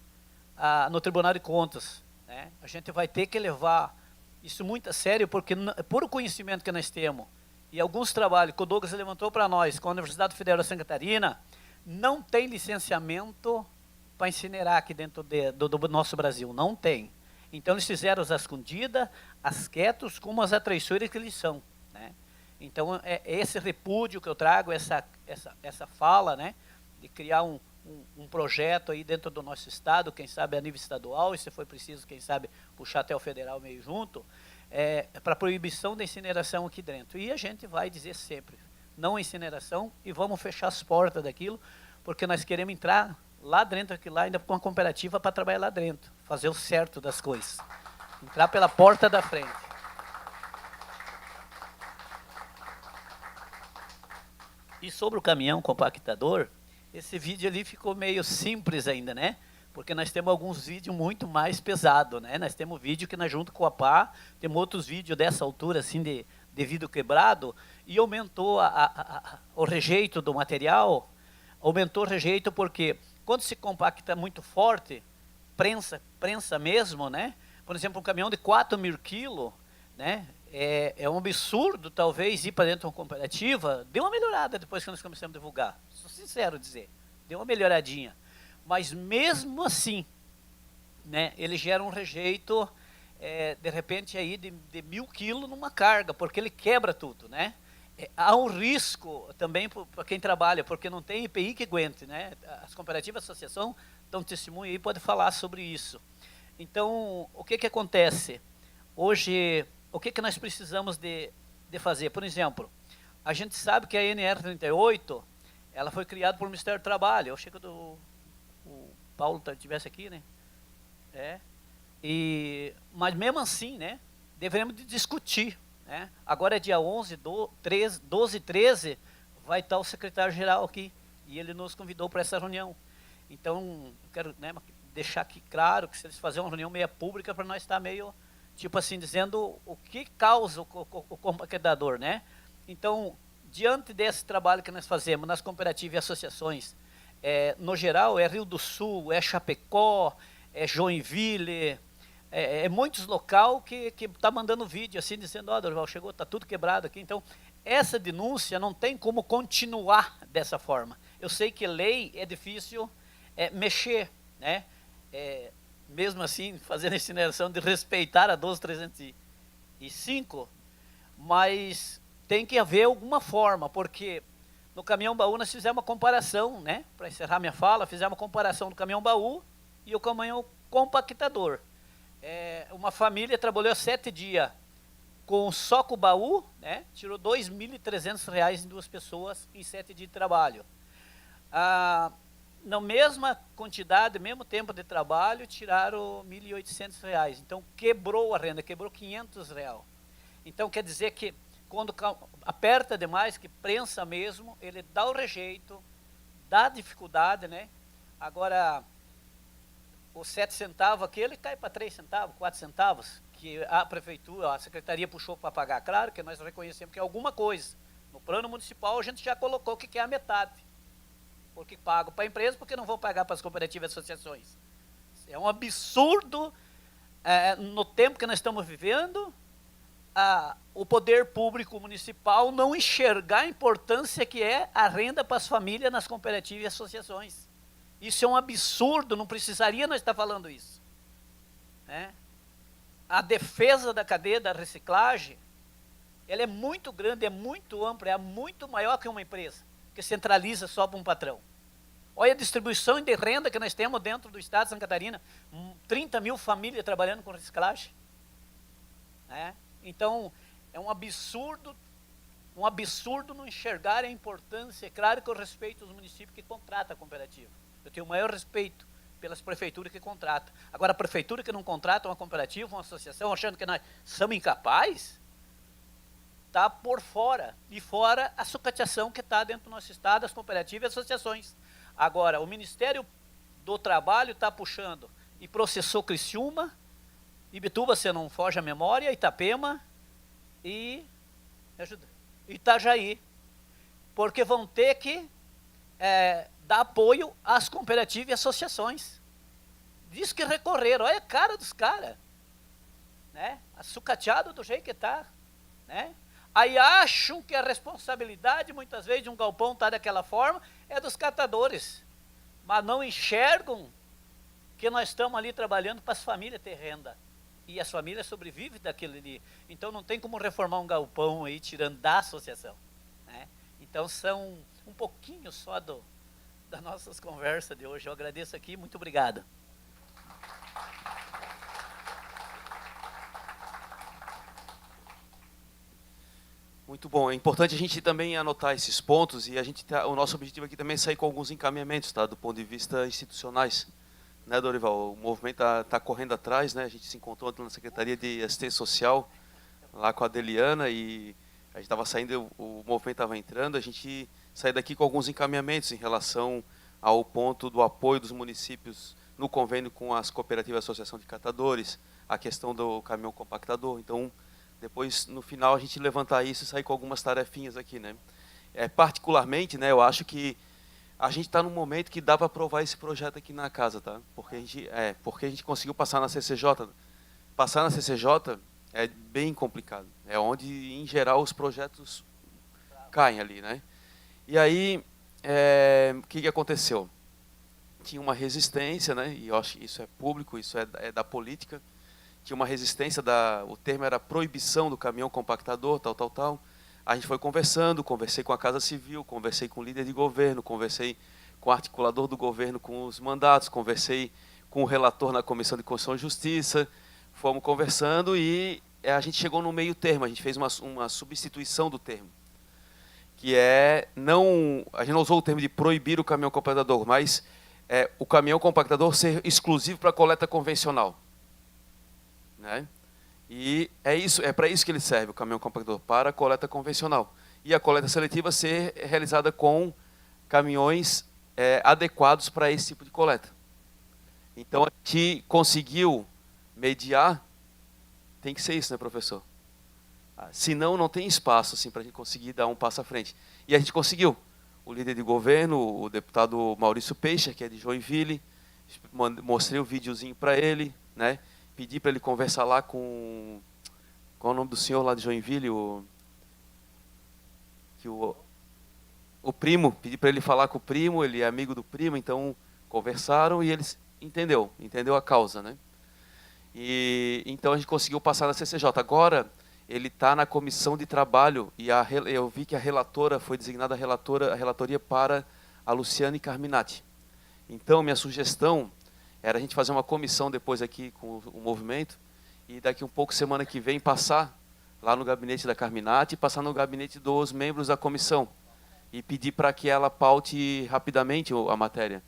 Speaker 4: no Tribunal de Contas. Né? A gente vai ter que levar isso muito a sério, porque por o conhecimento que nós temos, e alguns trabalhos que o Douglas levantou para nós, com a Universidade Federal de Santa Catarina, não tem licenciamento para incinerar aqui dentro do nosso Brasil, não tem. Então, eles fizeram as escondidas, as quietos, como as traiçoeiras que eles são. Né? Então, é esse repúdio que eu trago, essa fala, né? De criar um projeto aí dentro do nosso estado, quem sabe a nível estadual, e se for preciso, quem sabe, puxar até o federal meio junto, para proibição da incineração aqui dentro. E a gente vai dizer sempre, não a incineração, e vamos fechar as portas daquilo, porque nós queremos entrar lá dentro, aqui lá, ainda com a cooperativa para trabalhar lá dentro, fazer o certo das coisas. Entrar pela porta da frente. E sobre o caminhão compactador, esse vídeo ali ficou meio simples ainda, né? Porque nós temos alguns vídeos muito mais pesados, né? Nós temos vídeo que nós junto com a pá, temos outros vídeos dessa altura, assim, de vidro quebrado, e aumentou o rejeito do material, aumentou o rejeito porque quando se compacta muito forte, prensa mesmo, né? Por exemplo, um caminhão de 4.000 quilos, né? É um absurdo, talvez, ir para dentro de uma cooperativa. Deu uma melhorada depois que nós começamos a divulgar. Sou sincero dizer. Deu uma melhoradinha. Mas, mesmo assim, né, ele gera um rejeito, de repente, aí de 1.000 quilos numa carga, porque ele quebra tudo, né? Há um risco também para quem trabalha, porque não tem EPI que aguente, né? As cooperativas de associação dão testemunho aí, pode falar sobre isso. Então, o que acontece? Hoje, o que nós precisamos de fazer? Por exemplo, a gente sabe que a NR38, ela foi criada por Ministério do Trabalho. Eu achei que o Paulo estivesse aqui, né? Mas mesmo assim, né? Devemos discutir. Né? Agora é dia 12 e 13, vai estar o secretário-geral aqui. E ele nos convidou para essa reunião. Então, eu quero, né, deixar aqui claro que se eles fazerem uma reunião meio pública, para nós estar meio, tipo assim, dizendo o que causa o compactador, né? Então, diante desse trabalho que nós fazemos nas cooperativas e associações, no geral, é Rio do Sul, é Chapecó, é Joinville, muitos locais que está mandando vídeo assim, dizendo, ó, Dorival, chegou, está tudo quebrado aqui. Então, essa denúncia não tem como continuar dessa forma. Eu sei que lei é difícil mexer, né? mesmo assim, fazendo a incineração de respeitar a 12.305, mas tem que haver alguma forma, porque no caminhão-baú nós fizemos uma comparação, né? Para encerrar minha fala, fizemos uma comparação do caminhão-baú e o caminhão compactador. Uma família trabalhou 7 dias só com o baú, né? Tirou R$ 2.300 em 2 pessoas em 7 dias de trabalho. Na mesma quantidade, mesmo tempo de trabalho, tiraram R$ 1.800. Então, quebrou a renda, quebrou R$ 500. Então, quer dizer que quando aperta demais, que prensa mesmo, ele dá o rejeito, dá dificuldade, né? Agora, os 7 centavos aquele cai para 3 centavos, 4 centavos, que a prefeitura, a secretaria puxou para pagar. Claro que nós reconhecemos que é alguma coisa. No plano municipal, a gente já colocou que é a metade. Porque pago para a empresa, porque não vão pagar para as cooperativas e associações. É um absurdo, no tempo que nós estamos vivendo, o poder público municipal não enxergar a importância que é a renda para as famílias nas cooperativas e associações. Isso é um absurdo, não precisaria nós estar falando isso. Né? A defesa da cadeia da reciclagem, ela é muito grande, é muito ampla, é muito maior que uma empresa, que centraliza só para um patrão. Olha a distribuição de renda que nós temos dentro do estado de Santa Catarina, 30 mil famílias trabalhando com reciclagem. Né? Então, é um absurdo não enxergar a importância. É claro que eu respeito os municípios que contratam a cooperativa. Eu tenho o maior respeito pelas prefeituras que contratam. Agora, a prefeitura que não contrata uma cooperativa, uma associação, achando que nós somos incapazes, está por fora. E fora a sucateação que está dentro do nosso estado, as cooperativas e associações. Agora, o Ministério do Trabalho está puxando e processou Criciúma, Ibituba, se não foge a memória, Itapema e Itajaí, porque vão ter que dar apoio às cooperativas e associações. Diz que recorreram, olha a cara dos caras, né? Sucateado do jeito que está, né? Aí acham que a responsabilidade, muitas vezes, de um galpão estar daquela forma, é dos catadores, mas não enxergam que nós estamos ali trabalhando para as famílias ter renda. E as famílias sobrevivem daquilo ali. Então não tem como reformar um galpão aí tirando da associação. Né? Então são um pouquinho só das nossas conversas de hoje. Eu agradeço aqui, muito obrigado.
Speaker 3: Muito bom. É importante a gente também anotar esses pontos e o nosso objetivo aqui também é sair com alguns encaminhamentos, tá? Do ponto de vista institucionais. Né, Dorival? O movimento está correndo atrás, né? A gente se encontrou na Secretaria de Assistência Social, lá com a Adeliana, e a gente estava saindo, o movimento estava entrando, a gente saiu daqui com alguns encaminhamentos em relação ao ponto do apoio dos municípios no convênio com as cooperativas e associação de catadores, a questão do caminhão compactador. Então, depois, no final, a gente levantar isso e sair com algumas tarefinhas aqui, né? Particularmente, né, eu acho que a gente está num momento que dá para aprovar esse projeto aqui na casa, tá? Porque a gente conseguiu passar na CCJ. Passar na CCJ é bem complicado. É onde, em geral, os projetos caem ali, né? E aí, o que aconteceu? Tinha uma resistência, né? E eu acho que isso é público, isso é da política. Tinha uma resistência, o termo era proibição do caminhão compactador, tal. A gente foi conversei com a Casa Civil, conversei com o líder de governo, conversei com o articulador do governo com os mandatos, conversei com o relator na Comissão de Constituição e Justiça, fomos conversando e a gente chegou no meio termo, a gente fez uma substituição do termo, que a gente não usou o termo de proibir o caminhão compactador, mas o caminhão compactador ser exclusivo para a coleta convencional. Né? E é para isso que ele serve, o caminhão compactador, para a coleta convencional. E a coleta seletiva ser realizada com caminhões adequados para esse tipo de coleta. Então, a gente conseguiu mediar, tem que ser isso, né, professor? Senão, não tem espaço assim, para a gente conseguir dar um passo à frente. E a gente conseguiu. O líder de governo, o deputado Maurício Peixe, que é de Joinville, mostrei o videozinho para ele, né? Pedi para ele conversar lá com... Qual é o nome do senhor lá de Joinville? O primo. Pedi para ele falar com o primo, ele é amigo do primo, então conversaram e eles entendeu a causa, né? E então a gente conseguiu passar na CCJ. Agora ele está na comissão de trabalho e eu vi que a relatora foi designada a relatoria para a Luciane Carminati. Então minha sugestão era a gente fazer uma comissão depois aqui com o movimento e daqui um pouco, semana que vem, passar lá no gabinete da Carminati e passar no gabinete dos membros da comissão e pedir para que ela paute rapidamente a matéria.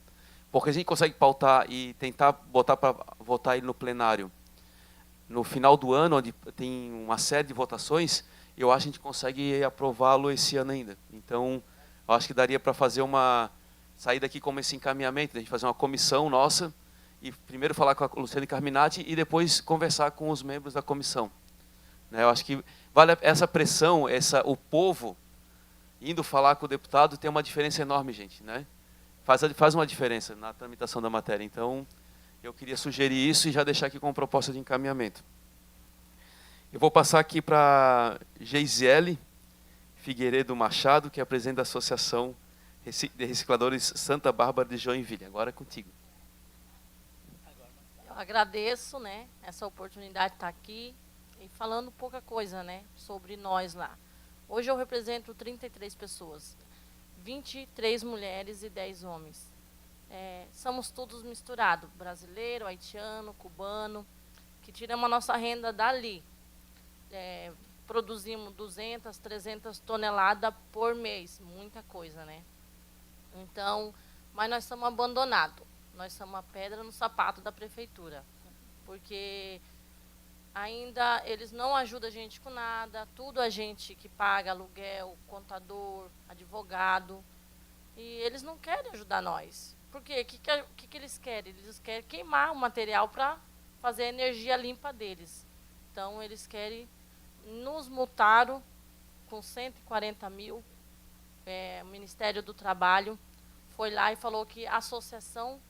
Speaker 3: Porque a gente consegue pautar e tentar botar para votar ele no plenário no final do ano, onde tem uma série de votações, eu acho que a gente consegue aprová-lo esse ano ainda. Então, eu acho que daria para fazer sair daqui como esse encaminhamento, a gente fazer uma comissão nossa, e primeiro falar com a Luciane Carminati e depois conversar com os membros da comissão. Né, eu acho que vale essa pressão, o povo indo falar com o deputado tem uma diferença enorme, gente, né? Faz uma diferença na tramitação da matéria. Então, eu queria sugerir isso e já deixar aqui como proposta de encaminhamento. Eu vou passar aqui para Geisiele Figueiredo Machado, que é a presidente da Associação de Recicladores Santa Bárbara de Joinville. Agora é contigo.
Speaker 2: Eu agradeço, né, essa oportunidade de estar aqui e falando pouca coisa, né, sobre nós lá. Hoje eu represento 33 pessoas, 23 mulheres e 10 homens. Somos todos misturados, brasileiro, haitiano, cubano, que tiramos a nossa renda dali. Produzimos 200, 300 toneladas por mês, muita coisa, né? Então, mas nós somos abandonados, nós somos a pedra no sapato da prefeitura, porque ainda eles não ajudam a gente com nada, tudo a gente que paga aluguel, contador, advogado, e eles não querem ajudar nós. Por quê? O que eles querem? Eles querem queimar o material para fazer a energia limpa deles. Então, eles querem, nos multaram com 140 mil. O Ministério do Trabalho foi lá e falou que a associação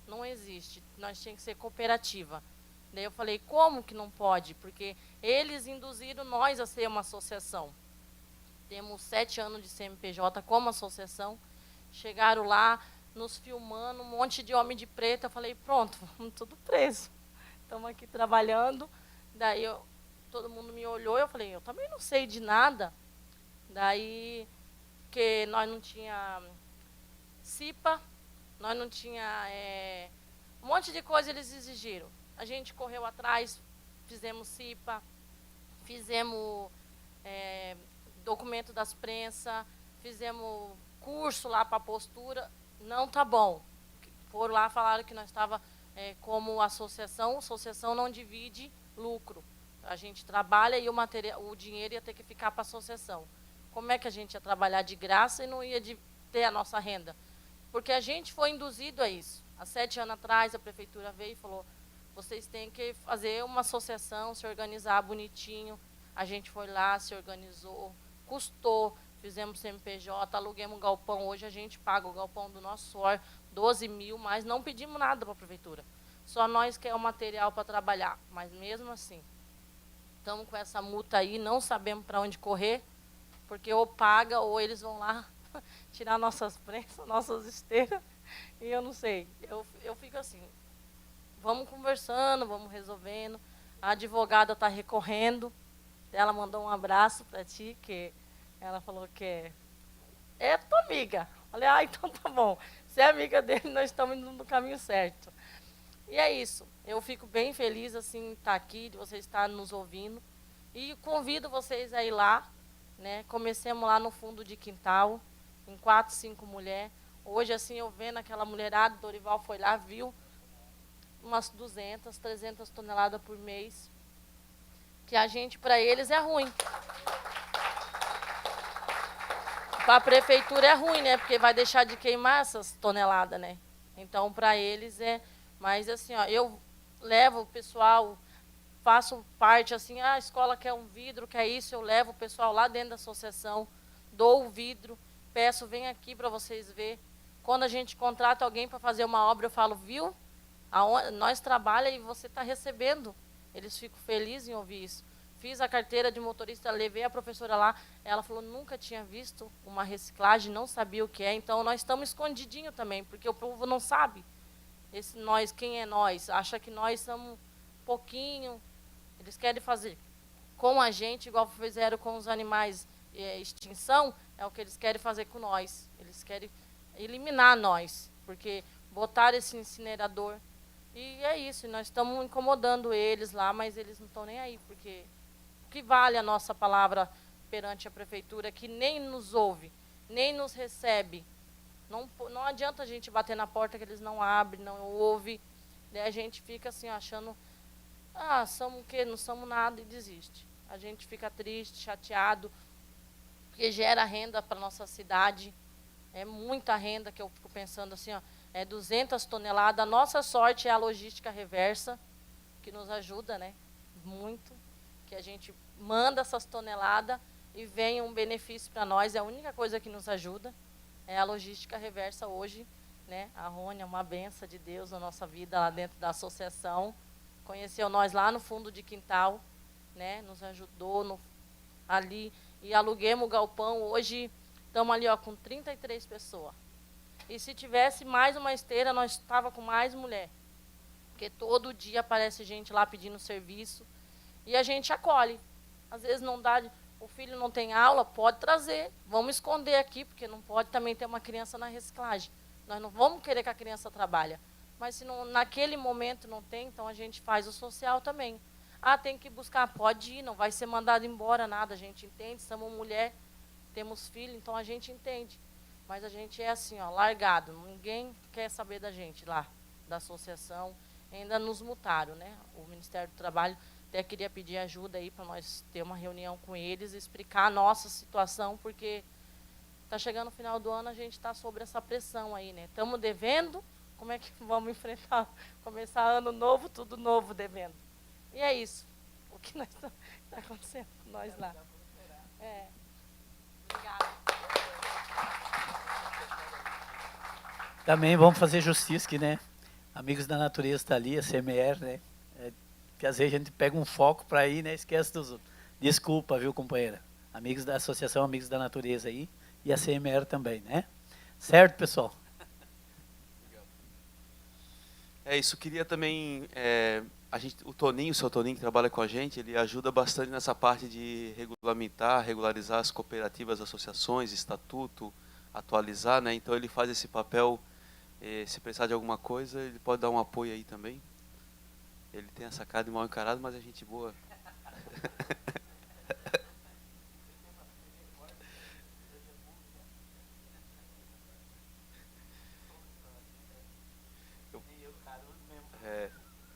Speaker 2: não existe, nós tínhamos que ser cooperativa. Daí eu falei, como que não pode? Porque eles induziram nós a ser uma associação. Temos 7 anos de CNPJ como associação. Chegaram lá, nos filmando, um monte de homem de preto. Eu falei, pronto, vamos tudo preso. Estamos aqui trabalhando. Daí todo mundo me olhou, eu falei, eu também não sei de nada. Daí, que nós não tinha CIPA, nós não tinha um monte de coisa eles exigiram. A gente correu atrás, fizemos CIPA, fizemos documento das prensas, fizemos curso lá para postura. Não tá bom. Foram lá, falaram que nós estava como associação não divide lucro. A gente trabalha e o dinheiro ia ter que ficar para a associação. Como é que a gente ia trabalhar de graça e não ia ter a nossa renda? Porque a gente foi induzido a isso. Há 7 anos atrás, a prefeitura veio e falou, vocês têm que fazer uma associação, se organizar bonitinho. A gente foi lá, se organizou, custou, fizemos CNPJ, aluguemos um galpão. Hoje a gente paga o galpão do nosso suor, 12 mil, mas não pedimos nada para a prefeitura. Só nós quer o material para trabalhar. Mas mesmo assim, estamos com essa multa aí, não sabemos para onde correr, porque ou paga ou eles vão lá tirar nossas prensas, nossas esteiras, e eu não sei. Eu fico assim, vamos conversando, vamos resolvendo. A advogada está recorrendo, ela mandou um abraço para ti, que ela falou que é tua amiga. Falei, então tá bom. Se é amiga dele, nós estamos indo no caminho certo. E é isso. Eu fico bem feliz, assim, de estar aqui, de vocês estarem nos ouvindo. E convido vocês a ir lá, né? Comecemos lá no fundo de quintal, em 4, 5 mulheres. Hoje, assim, eu vendo aquela mulherada, Dorival foi lá, viu umas 200, 300 toneladas por mês. Que a gente, para eles, é ruim. Para a prefeitura é ruim, né? Porque vai deixar de queimar essas toneladas, né? Então, para eles é... Mas, assim, ó, eu levo o pessoal, faço parte, assim, a escola quer um vidro, quer isso, eu levo o pessoal lá dentro da associação, dou o vidro, peço, vem aqui para vocês verem. Quando a gente contrata alguém para fazer uma obra, eu falo, viu? Nós trabalhamos e você está recebendo. Eles ficam felizes em ouvir isso. Fiz a carteira de motorista, levei a professora lá, ela falou, nunca tinha visto uma reciclagem, não sabia o que é, então nós estamos escondidinho também, porque o povo não sabe. Esse nós, quem é nós? Acha que nós somos pouquinho. Eles querem fazer com a gente, igual fizeram com os animais extinção, é o que eles querem fazer com nós. Eles querem eliminar nós, porque botaram esse incinerador. E é isso, nós estamos incomodando eles lá, mas eles não estão nem aí, porque o que vale a nossa palavra perante a prefeitura, que nem nos ouve, nem nos recebe. Não adianta a gente bater na porta que eles não abrem, não ouvem. Daí a gente fica assim, achando, somos o quê? Não somos nada, e desiste. A gente fica triste, chateado, porque gera renda para nossa cidade. É muita renda, que eu fico pensando assim, é 200 toneladas. A nossa sorte é a logística reversa, que nos ajuda, né? Muito. Que a gente manda essas toneladas e vem um benefício para nós. É a única coisa que nos ajuda. É a logística reversa hoje, né? A Rony é uma benção de Deus na nossa vida, lá dentro da associação. Conheceu nós lá no fundo de quintal, né? Nos ajudou ali. E aluguemos o galpão. Hoje estamos ali com 33 pessoas. E se tivesse mais uma esteira, nós estava com mais mulher. Porque todo dia aparece gente lá pedindo serviço. E a gente acolhe. Às vezes não dá, o filho não tem aula, pode trazer. Vamos esconder aqui, porque não pode também ter uma criança na reciclagem. Nós não vamos querer que a criança trabalhe. Mas se não, naquele momento não tem, então a gente faz o social também. Tem que buscar, pode ir, não vai ser mandado embora nada, a gente entende, somos mulher, temos filho, então a gente entende. Mas a gente é assim, largado, ninguém quer saber da gente lá, da associação. Ainda nos multaram, né? O Ministério do Trabalho até queria pedir ajuda aí para nós ter uma reunião com eles, explicar a nossa situação, porque está chegando o final do ano, a gente está sobre essa pressão aí, né? Estamos devendo, como é que vamos enfrentar, começar ano novo, tudo novo devendo. E é isso, o que está acontecendo com nós lá. Obrigada.
Speaker 4: Também vamos fazer justiça aqui, né? Amigos da Natureza está ali, a CMR, né? Que às vezes a gente pega um foco para ir, né? Esquece dos outros. Desculpa, viu, companheira? Amigos da Associação Amigos da Natureza aí e a CMR também, né? Certo, pessoal?
Speaker 3: É isso, queria também, o seu Toninho que trabalha com a gente, ele ajuda bastante nessa parte de regularizar as cooperativas, associações, estatuto, atualizar, né? Então ele faz esse papel, se precisar de alguma coisa, ele pode dar um apoio aí também. Ele tem essa cara de mal encarado, mas é gente boa.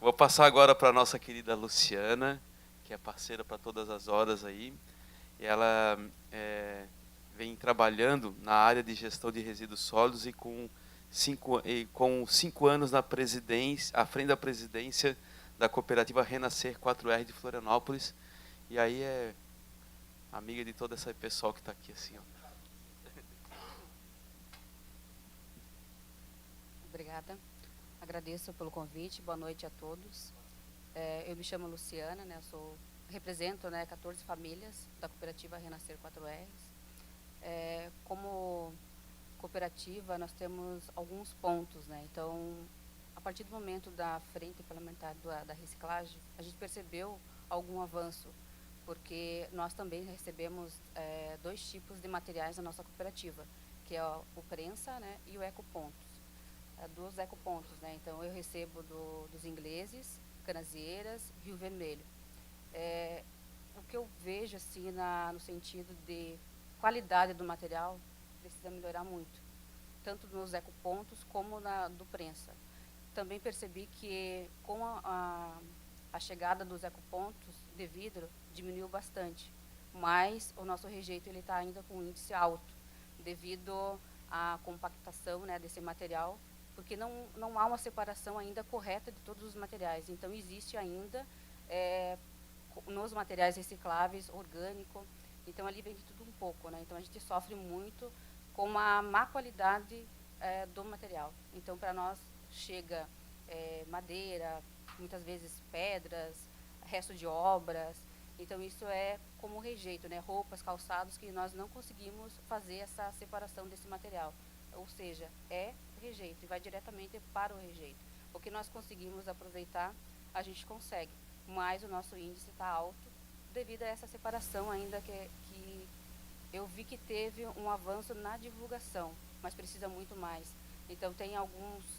Speaker 3: Vou passar agora para a nossa querida Luciana, que é parceira para todas as horas aí. E ela vem trabalhando na área de gestão de resíduos sólidos e com 5 anos na presidência, à frente da presidência da cooperativa Renascer 4R de Florianópolis. E aí é amiga de todo esse pessoal que está aqui assim,
Speaker 5: Obrigada. Agradeço pelo convite. Boa noite a todos. Eu me chamo Luciana, né? Represento, né, 14 famílias da cooperativa Renascer 4R. Como cooperativa, nós temos alguns pontos, né? Então, a partir do momento da frente parlamentar da reciclagem, a gente percebeu algum avanço, porque nós também recebemos 2 tipos de materiais na nossa cooperativa, que é o prensa, né, e o ecopontos. 2 ecopontos, né? Então eu recebo dos ingleses, Canasvieiras, Rio Vermelho. O que eu vejo assim no sentido de qualidade do material precisa melhorar muito, tanto nos ecopontos como do prensa. Também percebi que com a chegada dos ecopontos de vidro diminuiu bastante, mas o nosso rejeito ele está ainda com um índice alto devido à compactação, né, desse material, porque não há uma separação ainda correta de todos os materiais. Então, existe ainda, nos materiais recicláveis, orgânico, então ali vem de tudo um pouco, né? Então, a gente sofre muito com a má qualidade do material. Então, para nós, chega madeira, muitas vezes pedras, resto de obras. Então, isso é como rejeito, né? Roupas, calçados, que nós não conseguimos fazer essa separação desse material. Ou seja, rejeito e vai diretamente para o rejeito. O que nós conseguimos aproveitar, a gente consegue, mas o nosso índice está alto devido a essa separação ainda que eu vi que teve um avanço na divulgação, mas precisa muito mais. Então, tem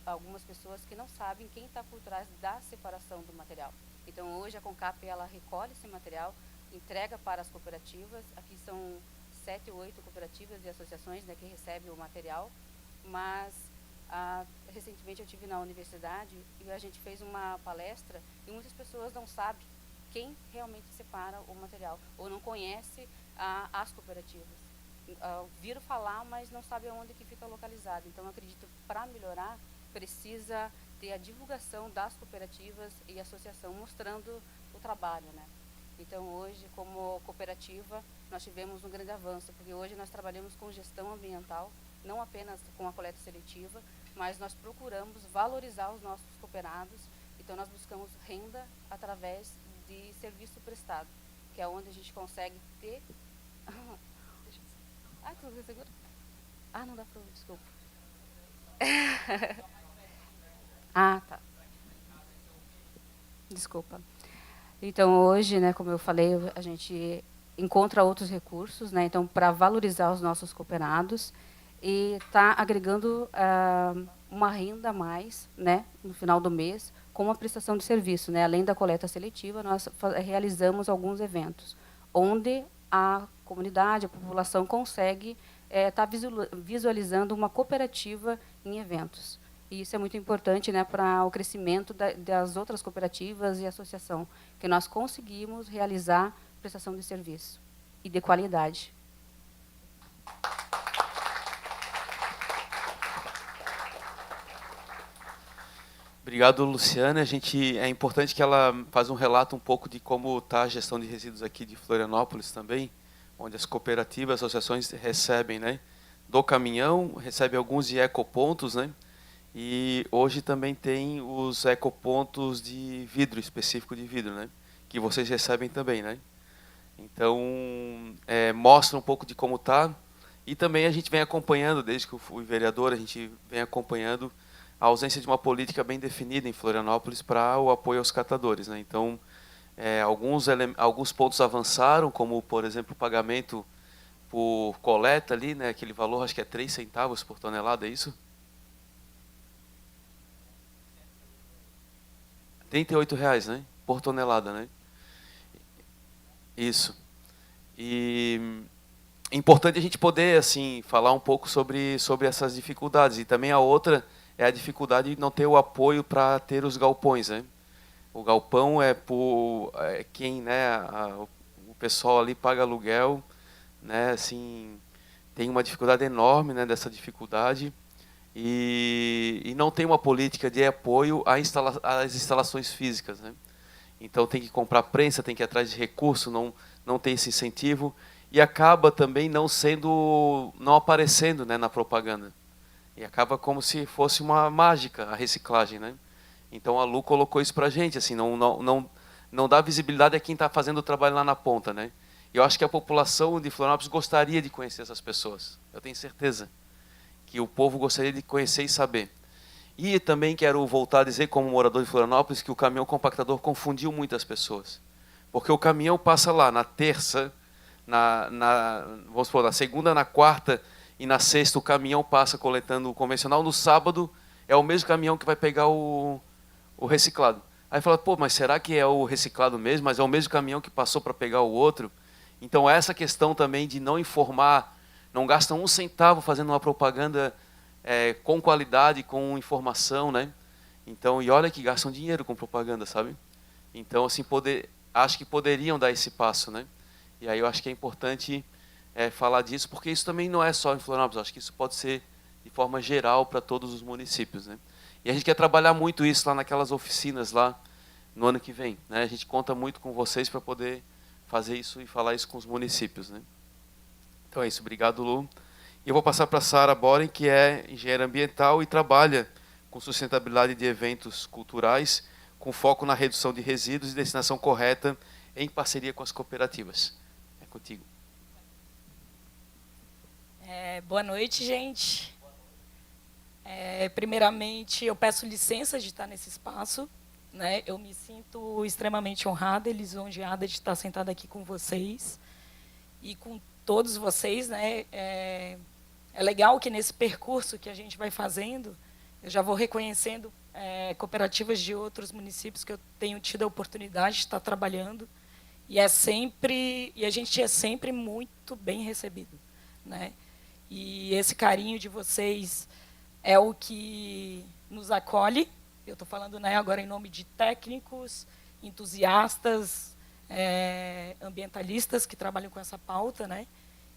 Speaker 5: algumas pessoas que não sabem quem está por trás da separação do material. Então, hoje a CONCAP ela recolhe esse material, entrega para as cooperativas. Aqui são 7 ou 8 cooperativas e associações, né, que recebem o material, mas recentemente eu estive na universidade e a gente fez uma palestra e muitas pessoas não sabem quem realmente separa o material ou não conhece as cooperativas. Viram falar, mas não sabem onde que fica localizado. Então, eu acredito, para melhorar, precisa ter a divulgação das cooperativas e associação mostrando o trabalho, né? Então, hoje, como cooperativa, nós tivemos um grande avanço, porque hoje nós trabalhamos com gestão ambiental, não apenas com a coleta seletiva, mas nós procuramos valorizar os nossos cooperados. Então, nós buscamos renda através de serviço prestado, que é onde a gente consegue ter... tudo seguro? Não dá para ouvir, desculpa. Tá. Desculpa. Então, hoje, né, como eu falei, a gente encontra outros recursos, né, então, para valorizar os nossos cooperados e está agregando uma renda a mais, né, no final do mês, com uma prestação de serviço, né. Além da coleta seletiva, nós realizamos alguns eventos, onde a comunidade, a população consegue estar visualizando uma cooperativa em eventos. E isso é muito importante, né, para o crescimento das outras cooperativas e associação, que nós conseguimos realizar prestação de serviço e de qualidade.
Speaker 3: Obrigado, Luciana. É importante que ela faça um relato um pouco de como está a gestão de resíduos aqui de Florianópolis também, onde as cooperativas, associações recebem, né, do caminhão, recebem alguns de ecopontos, né, e hoje também tem os ecopontos de vidro, específico de vidro, né, que vocês recebem também, né. Então, mostra um pouco de como está, e também a gente vem acompanhando, desde que eu fui vereador, a gente vem acompanhando a ausência de uma política bem definida em Florianópolis para o apoio aos catadores, né. Então, alguns pontos avançaram, como, por exemplo, o pagamento por coleta ali, né, aquele valor, acho que é 3 centavos por tonelada, é isso? R$ 38, né, por tonelada, né? Isso. E é importante a gente poder, assim, falar um pouco sobre essas dificuldades. E também a outra é a dificuldade de não ter o apoio para ter os galpões, né? O galpão é por quem, né, o pessoal ali paga aluguel, né, assim, tem uma dificuldade enorme, né, dessa dificuldade, e não tem uma política de apoio às instalações físicas, né? Então tem que comprar prensa, tem que ir atrás de recurso, não tem esse incentivo, e acaba também não aparecendo, né, na propaganda. E acaba como se fosse uma mágica a reciclagem, né? Então a Lu colocou isso para a gente, assim, não dá visibilidade a quem está fazendo o trabalho lá na ponta, né? E eu acho que a população de Florianópolis gostaria de conhecer essas pessoas. Eu tenho certeza que o povo gostaria de conhecer e saber. E também quero voltar a dizer, como morador de Florianópolis, que o caminhão compactador confundiu muitas pessoas. Porque o caminhão passa lá na terça, vamos supor, na segunda, na quarta e na sexta o caminhão passa coletando o convencional. No sábado é o mesmo caminhão que vai pegar o reciclado. Aí fala, pô, mas será que é o reciclado mesmo? Mas é o mesmo caminhão que passou para pegar o outro? Então essa questão também de não informar, não gastam um centavo fazendo uma propaganda com qualidade, com informação, né? Então, e olha que gastam dinheiro com propaganda, sabe? Então, assim, acho que poderiam dar esse passo, né? E aí eu acho que é importante falar disso, porque isso também não é só em Florianópolis, acho que isso pode ser de forma geral para todos os municípios, né? E a gente quer trabalhar muito isso lá naquelas oficinas lá no ano que vem, né? A gente conta muito com vocês para poder fazer isso e falar isso com os municípios, né? Então é isso, obrigado, Lu. E eu vou passar para a Sara Boren, que é engenheira ambiental e trabalha com sustentabilidade de eventos culturais, com foco na redução de resíduos e destinação correta em parceria com as cooperativas. É contigo.
Speaker 6: Boa noite, gente. Primeiramente, eu peço licença de estar nesse espaço, né? Eu me sinto extremamente honrada e lisonjeada de estar sentada aqui com vocês e com todos vocês, né? É legal que nesse percurso que a gente vai fazendo, eu já vou reconhecendo cooperativas de outros municípios que eu tenho tido a oportunidade de estar trabalhando e a gente é sempre muito bem recebido, né? E esse carinho de vocês é o que nos acolhe. Eu estou falando, né, agora em nome de técnicos, entusiastas, ambientalistas que trabalham com essa pauta, né?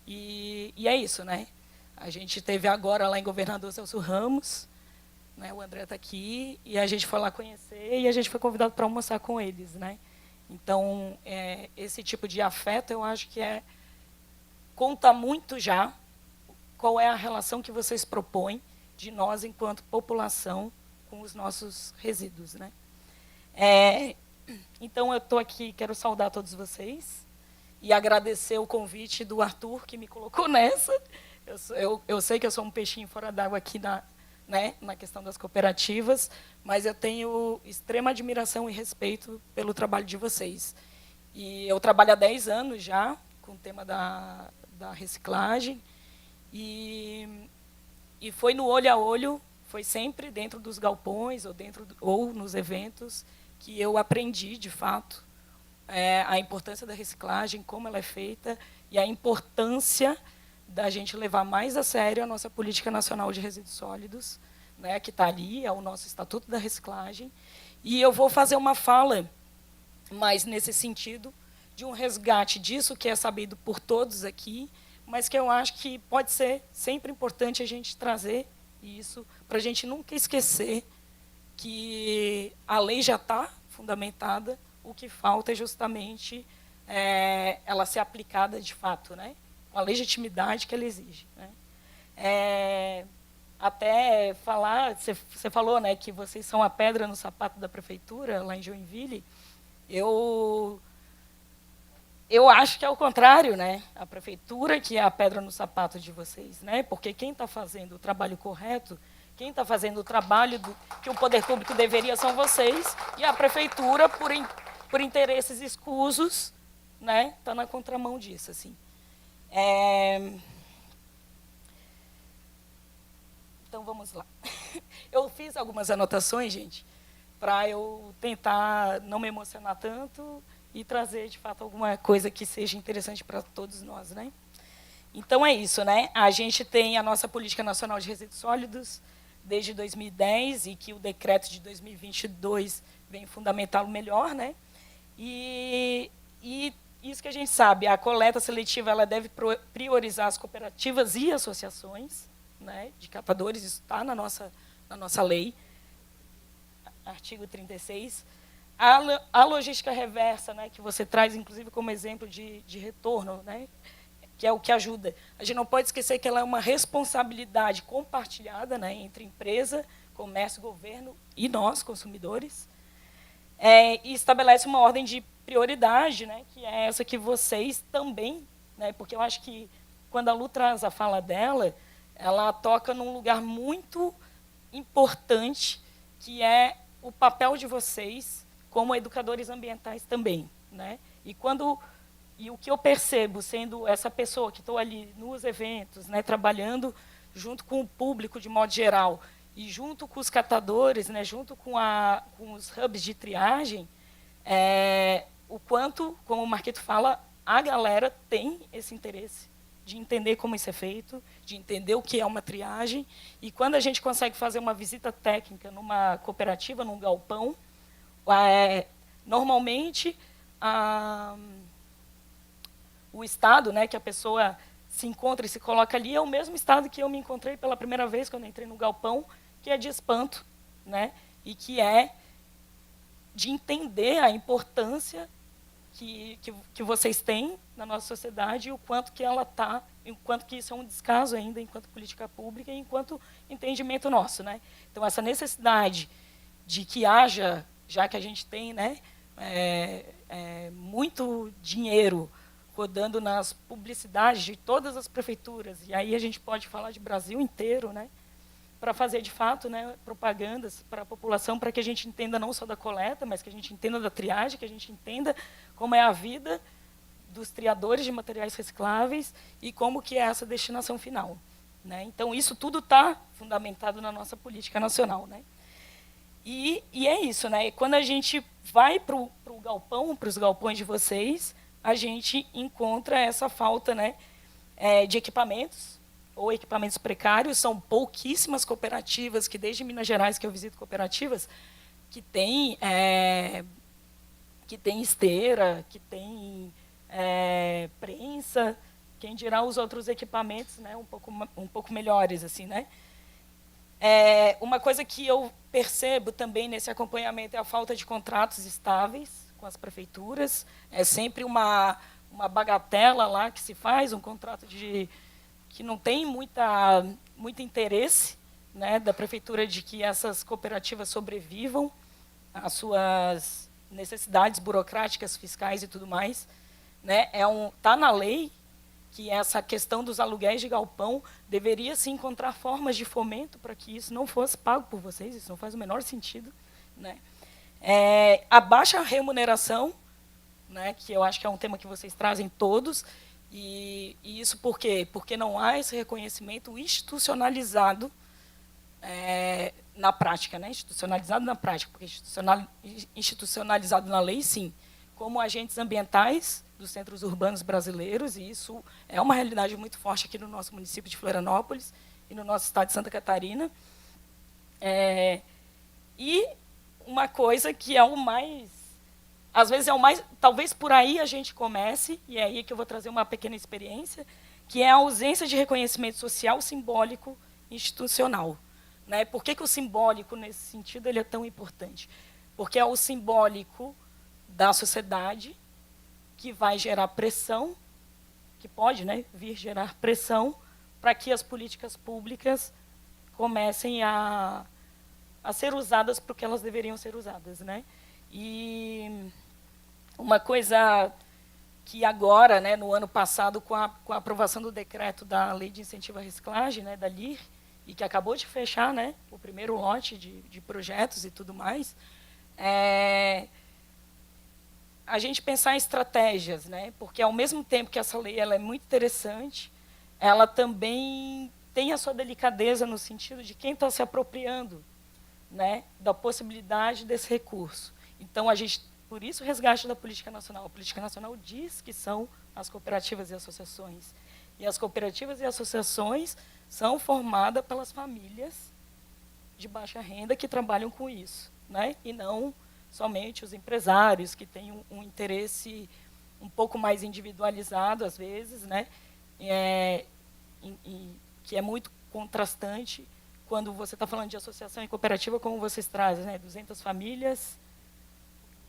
Speaker 6: E é isso, né? A gente teve agora lá em Governador Celso Ramos, né? O André está aqui e a gente foi lá conhecer e a gente foi convidado para almoçar com eles, né? Então, esse tipo de afeto, eu acho que conta muito já qual é a relação que vocês propõem de nós, enquanto população, com os nossos resíduos, né? Então, eu estou aqui, quero saudar todos vocês e agradecer o convite do Arthur, que me colocou nessa. Eu sei que eu sou um peixinho fora d'água aqui na questão das cooperativas, mas eu tenho extrema admiração e respeito pelo trabalho de vocês. E eu trabalho há 10 anos já com o tema da reciclagem, e foi no olho a olho, foi sempre dentro dos galpões ou nos eventos que eu aprendi, de fato, a importância da reciclagem, como ela é feita, e a importância da gente levar mais a sério a nossa Política Nacional de Resíduos Sólidos, né, que está ali, é o nosso Estatuto da Reciclagem. E eu vou fazer uma fala mais nesse sentido, de um resgate disso que é sabido por todos aqui, mas que eu acho que pode ser sempre importante a gente trazer isso, para a gente nunca esquecer que a lei já está fundamentada, o que falta é justamente ela ser aplicada de fato, né? Com a legitimidade que ela exige, né? Até falar, você falou, né, que vocês são a pedra no sapato da prefeitura, lá em Joinville. Eu acho que é o contrário, né? A prefeitura que é a pedra no sapato de vocês, né? Porque quem está fazendo o trabalho correto, quem está fazendo o trabalho que o poder público deveria são vocês, e a prefeitura, por interesses escusos, né, está na contramão disso, assim. Então vamos lá. Eu fiz algumas anotações, gente, para eu tentar não me emocionar tanto e trazer, de fato, alguma coisa que seja interessante para todos nós, né? Então, é isso, né? A gente tem a nossa Política Nacional de Resíduos Sólidos desde 2010 e que o decreto de 2022 vem fundamentá-lo melhor, né? E isso que a gente sabe, a coleta seletiva ela deve priorizar as cooperativas e associações, né, de catadores, isso está na nossa lei, artigo 36. A logística reversa, né, que você traz, inclusive, como exemplo de retorno, né, que é o que ajuda. A gente não pode esquecer que ela é uma responsabilidade compartilhada, né, entre empresa, comércio, governo e nós, consumidores, e estabelece uma ordem de prioridade, né, que é essa que vocês também, né, porque eu acho que, quando a Lu traz a fala dela, ela toca num lugar muito importante, que é o papel de vocês como educadores ambientais também, né? E o que eu percebo, sendo essa pessoa que estou ali nos eventos, né, trabalhando junto com o público de modo geral, e junto com os catadores, né, junto com os hubs de triagem, o quanto, como o Marquito fala, a galera tem esse interesse de entender como isso é feito, de entender o que é uma triagem. E quando a gente consegue fazer uma visita técnica numa cooperativa, num galpão, normalmente o estado, né, que a pessoa se encontra e se coloca ali é o mesmo estado que eu me encontrei pela primeira vez quando entrei no galpão, que é de espanto, né, e que é de entender a importância que vocês têm na nossa sociedade e o quanto que ela está, enquanto que isso é um descaso ainda, enquanto política pública e enquanto entendimento nosso, né? Então, essa necessidade de que haja, já que a gente tem, né, muito dinheiro rodando nas publicidades de todas as prefeituras, e aí a gente pode falar de Brasil inteiro, né? para fazer, de fato, né, propagandas para a população, para que a gente entenda não só da coleta, mas que a gente entenda da triagem, que a gente entenda como é a vida dos triadores de materiais recicláveis e como que é essa destinação final, né? Então, isso tudo está fundamentado na nossa política nacional, né? E é isso, né? Quando a gente vai para o galpão, para os galpões de vocês, a gente encontra essa falta, né, de equipamentos, ou equipamentos precários. São pouquíssimas cooperativas, que desde Minas Gerais que eu visito cooperativas, que tem esteira, que tem prensa, quem dirá os outros equipamentos, né, um pouco melhores, assim, né? Uma coisa que eu percebo também nesse acompanhamento é a falta de contratos estáveis com as prefeituras. É sempre uma bagatela lá que se faz, um contrato que não tem muito interesse, né, da prefeitura de que essas cooperativas sobrevivam às suas necessidades burocráticas, fiscais e tudo mais, né? Tá na lei que essa questão dos aluguéis de galpão deveria se encontrar formas de fomento para que isso não fosse pago por vocês. Isso não faz o menor sentido, né? A baixa remuneração, né, que eu acho que é um tema que vocês trazem todos, e isso por quê? Porque não há esse reconhecimento institucionalizado na prática, né? Institucionalizado na prática, porque institucionalizado na lei, sim, como agentes ambientais dos centros urbanos brasileiros, e isso é uma realidade muito forte aqui no nosso município de Florianópolis e no nosso estado de Santa Catarina. E uma coisa que é o mais, às vezes é o mais, talvez por aí a gente comece, e é aí que eu vou trazer uma pequena experiência, que é a ausência de reconhecimento social, simbólico, institucional, né? Por que o simbólico, nesse sentido, ele é tão importante? Porque é o simbólico da sociedade que vai gerar pressão, que pode, né, vir gerar pressão para que as políticas públicas comecem a ser usadas para o que elas deveriam ser usadas, né? E uma coisa que agora, né, no ano passado, com a aprovação do decreto da Lei de Incentivo à Reciclagem, né, da LIR, e que acabou de fechar, né, o primeiro lote de projetos e tudo mais, a gente pensar em estratégias, né? Porque, ao mesmo tempo que essa lei ela é muito interessante, ela também tem a sua delicadeza no sentido de quem está se apropriando, né, da possibilidade desse recurso. Então, por isso o resgate da política nacional. A política nacional diz que são as cooperativas e associações. E as cooperativas e associações são formadas pelas famílias de baixa renda que trabalham com isso, né? E não somente os empresários, que têm um interesse um pouco mais individualizado, às vezes, né? Que é muito contrastante quando você está falando de associação e cooperativa, como vocês trazem, né? 200 famílias,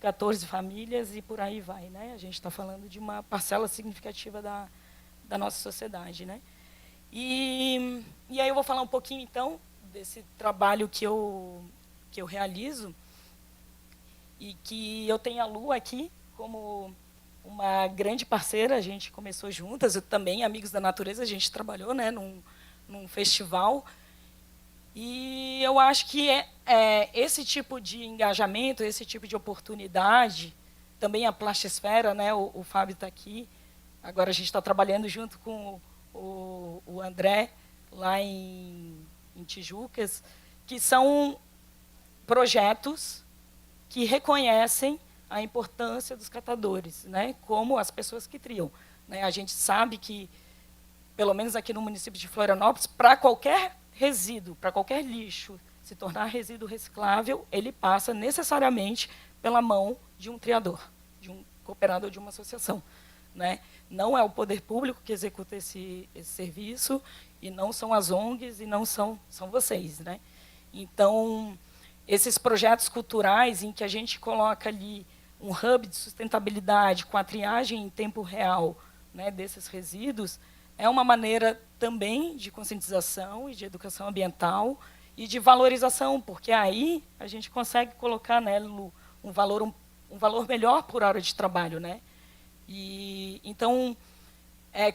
Speaker 6: 14 famílias e por aí vai, né? A gente está falando de uma parcela significativa da nossa sociedade, né? E aí eu vou falar um pouquinho, então, desse trabalho que eu realizo, e que eu tenho a Lu aqui como uma grande parceira. A gente começou juntas, eu também, Amigos da Natureza, a gente trabalhou, né, num festival. E eu acho que esse tipo de engajamento, esse tipo de oportunidade, também a Plastisfera, né, o Fábio está aqui, agora a gente está trabalhando junto com o André, lá em Tijucas, que são projetos que reconhecem a importância dos catadores, né, como as pessoas que triam, né? A gente sabe que, pelo menos aqui no município de Florianópolis, para qualquer resíduo, para qualquer lixo se tornar resíduo reciclável, ele passa necessariamente pela mão de um triador, de um cooperador de uma associação, né? Não é o poder público que executa esse serviço, e não são as ONGs, e não são vocês, né? Então, esses projetos culturais em que a gente coloca ali um hub de sustentabilidade com a triagem em tempo real, né, desses resíduos, é uma maneira também de conscientização e de educação ambiental e de valorização, porque aí a gente consegue colocar, né, um valor melhor por hora de trabalho, né? E então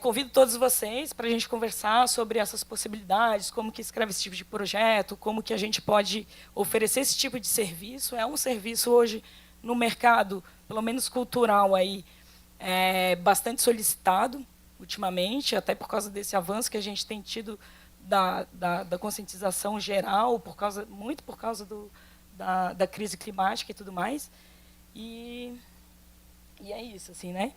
Speaker 6: Convido todos vocês para a gente conversar sobre essas possibilidades, como que escreve esse tipo de projeto, como que a gente pode oferecer esse tipo de serviço. É um serviço hoje no mercado, pelo menos cultural, aí, bastante solicitado ultimamente, até por causa desse avanço que a gente tem tido da conscientização geral, muito por causa da crise climática e tudo mais. E é isso, assim, né?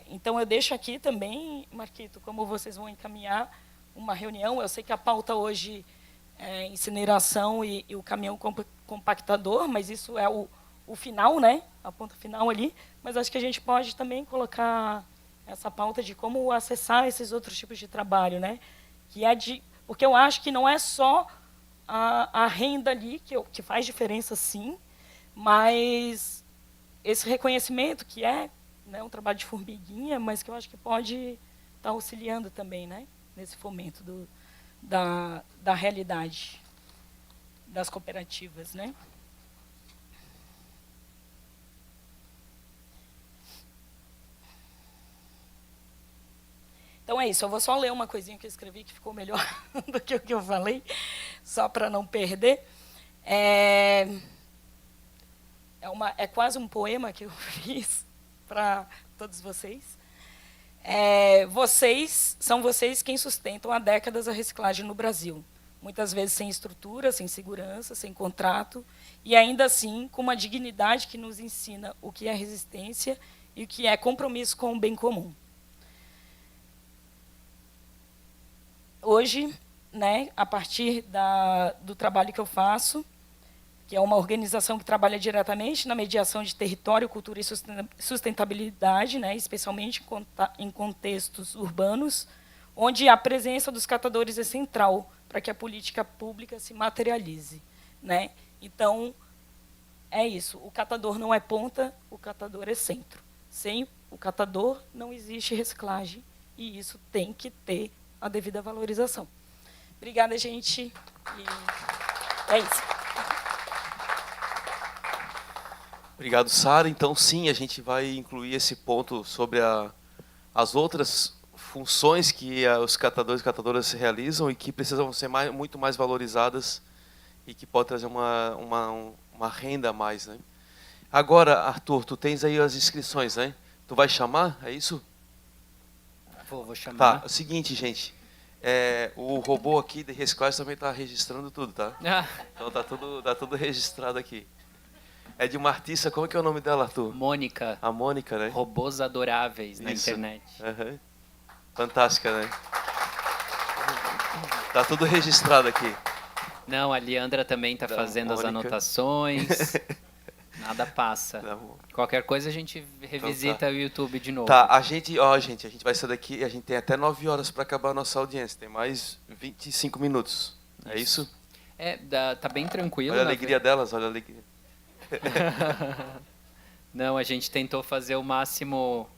Speaker 6: Então, eu deixo aqui também, Marquito, como vocês vão encaminhar uma reunião. Eu sei que a pauta hoje é incineração e o caminhão compactador, mas isso é o final, né? A ponta final ali. Mas acho que a gente pode também colocar essa pauta de como acessar esses outros tipos de trabalho, né? Porque eu acho que não é só a renda ali que faz diferença, sim, mas esse reconhecimento que né, um trabalho de formiguinha, mas que eu acho que pode estar auxiliando também, né, nesse fomento da realidade das cooperativas, né? Então é isso, eu vou só ler uma coisinha que eu escrevi que ficou melhor do que o que eu falei, só para não perder. É quase um poema que eu fiz para todos vocês. São vocês quem sustentam há décadas a reciclagem no Brasil. Muitas vezes sem estrutura, sem segurança, sem contrato, e ainda assim com uma dignidade que nos ensina o que é resistência e o que é compromisso com o bem comum. Hoje, né, a partir do trabalho que eu faço, que é uma organização que trabalha diretamente na mediação de território, cultura e sustentabilidade, né, especialmente em contextos urbanos, onde a presença dos catadores é central para que a política pública se materialize, né? Então, é isso. O catador não é ponta, o catador é centro. Sem o catador, não existe reciclagem, e isso tem que ter a devida valorização. Obrigada, gente. E é isso.
Speaker 3: Obrigado, Sara. Então, sim, a gente vai incluir esse ponto sobre as outras funções que os catadores e catadoras realizam e que precisam ser muito mais valorizadas e que pode trazer uma renda a mais, né? Agora, Arthur, tu tens aí as inscrições, né? Tu vai chamar, é isso?
Speaker 1: Vou chamar.
Speaker 3: Tá, é o seguinte, gente. O robô aqui de reciclagem também está registrando tudo, tá? Então tá tudo registrado aqui. É de uma artista, como é que é o nome dela, Arthur?
Speaker 1: Mônica.
Speaker 3: A Mônica, né?
Speaker 1: Robôs adoráveis na
Speaker 3: Isso.
Speaker 1: internet.
Speaker 3: Uhum. Fantástica, né? Tá tudo registrado aqui.
Speaker 1: Não, a Leandra também está fazendo as anotações. Nada passa.
Speaker 3: Não.
Speaker 1: Qualquer coisa a gente revisita
Speaker 3: Então, tá.
Speaker 1: o YouTube de novo.
Speaker 3: Tá, a gente vai sair daqui, a gente tem até 9 horas para acabar a nossa audiência. Tem mais 25 minutos. É isso?
Speaker 1: Tá bem tranquilo.
Speaker 3: Olha a alegria delas, olha a alegria.
Speaker 1: Não, a gente tentou fazer o máximo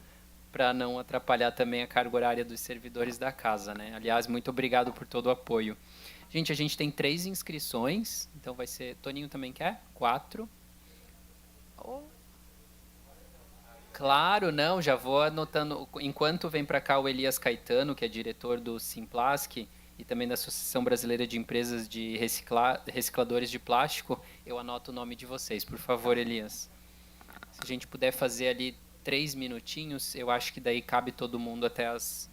Speaker 1: para não atrapalhar também a carga horária dos servidores da casa, né? Aliás, muito obrigado por todo o apoio. Gente, a gente tem 3 inscrições, então vai ser... Toninho também quer? 4. Claro, não, já vou anotando. Enquanto vem para cá o Elias Caetano, que é diretor do Simplask e também da Associação Brasileira de Empresas de Recicladores de Plástico, eu anoto o nome de vocês. Por favor, Elias. Se a gente puder fazer ali 3 minutinhos, eu acho que daí cabe todo mundo até as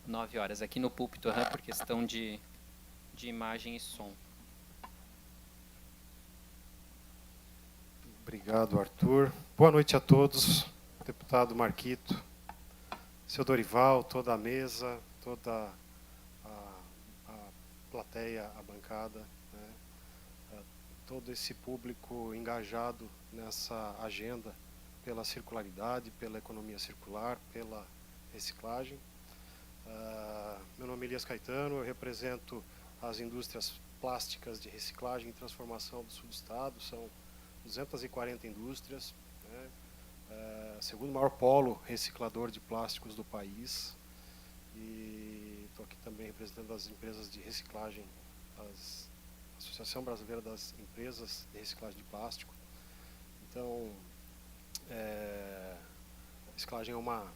Speaker 1: 9 horas. Aqui no púlpito, por questão de imagem e som.
Speaker 7: Obrigado, Arthur. Boa noite a todos. Deputado Marquito, seu Dorival, toda a mesa, toda a plateia, a bancada, né? Todo esse público engajado nessa agenda pela circularidade, pela economia circular, pela reciclagem. Meu nome é Elias Caetano, eu represento as indústrias plásticas de reciclagem e transformação do sul do estado. São 240 indústrias, né? Segundo maior polo reciclador de plásticos do país. E estou aqui também representando as empresas de reciclagem, a Associação Brasileira das Empresas de Reciclagem de Plástico. Então, a reciclagem é uma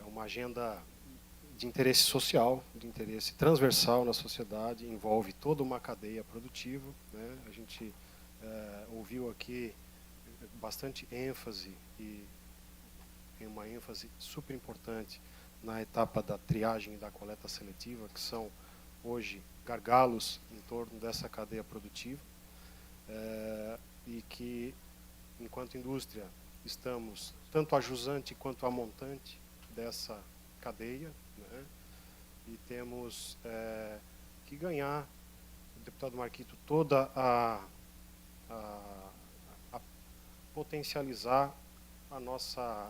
Speaker 7: uma agenda de interesse social, de interesse transversal na sociedade, envolve toda uma cadeia produtiva, né? A gente ouviu aqui bastante ênfase, e tem uma ênfase super importante na etapa da triagem e da coleta seletiva, que são hoje gargalos em torno dessa cadeia produtiva, e que, enquanto indústria, estamos tanto a jusante quanto a montante dessa cadeia, né? E temos que ganhar, deputado Marquito, toda a potencializar a nossa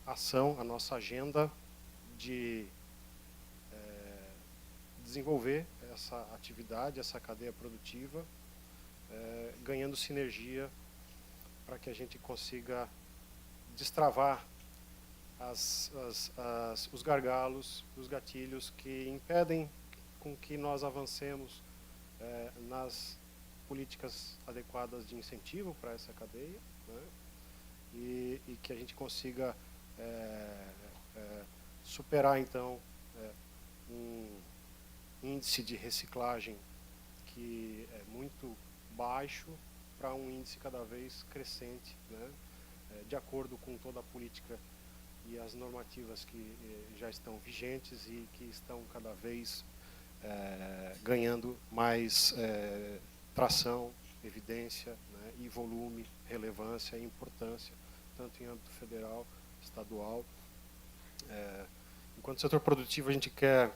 Speaker 7: ação, a nossa agenda de desenvolver essa atividade, essa cadeia produtiva, ganhando sinergia para que a gente consiga destravar os gargalos, os gatilhos que impedem com que nós avancemos nas políticas adequadas de incentivo para essa cadeia, né? E que a gente consiga superar, então, um índice de reciclagem que é muito baixo para um índice cada vez crescente, né? De acordo com toda a política e as normativas que já estão vigentes e que estão cada vez ganhando mais tração, evidência, né? E volume, relevância e importância, tanto em âmbito federal, estadual. Enquanto setor produtivo, a gente quer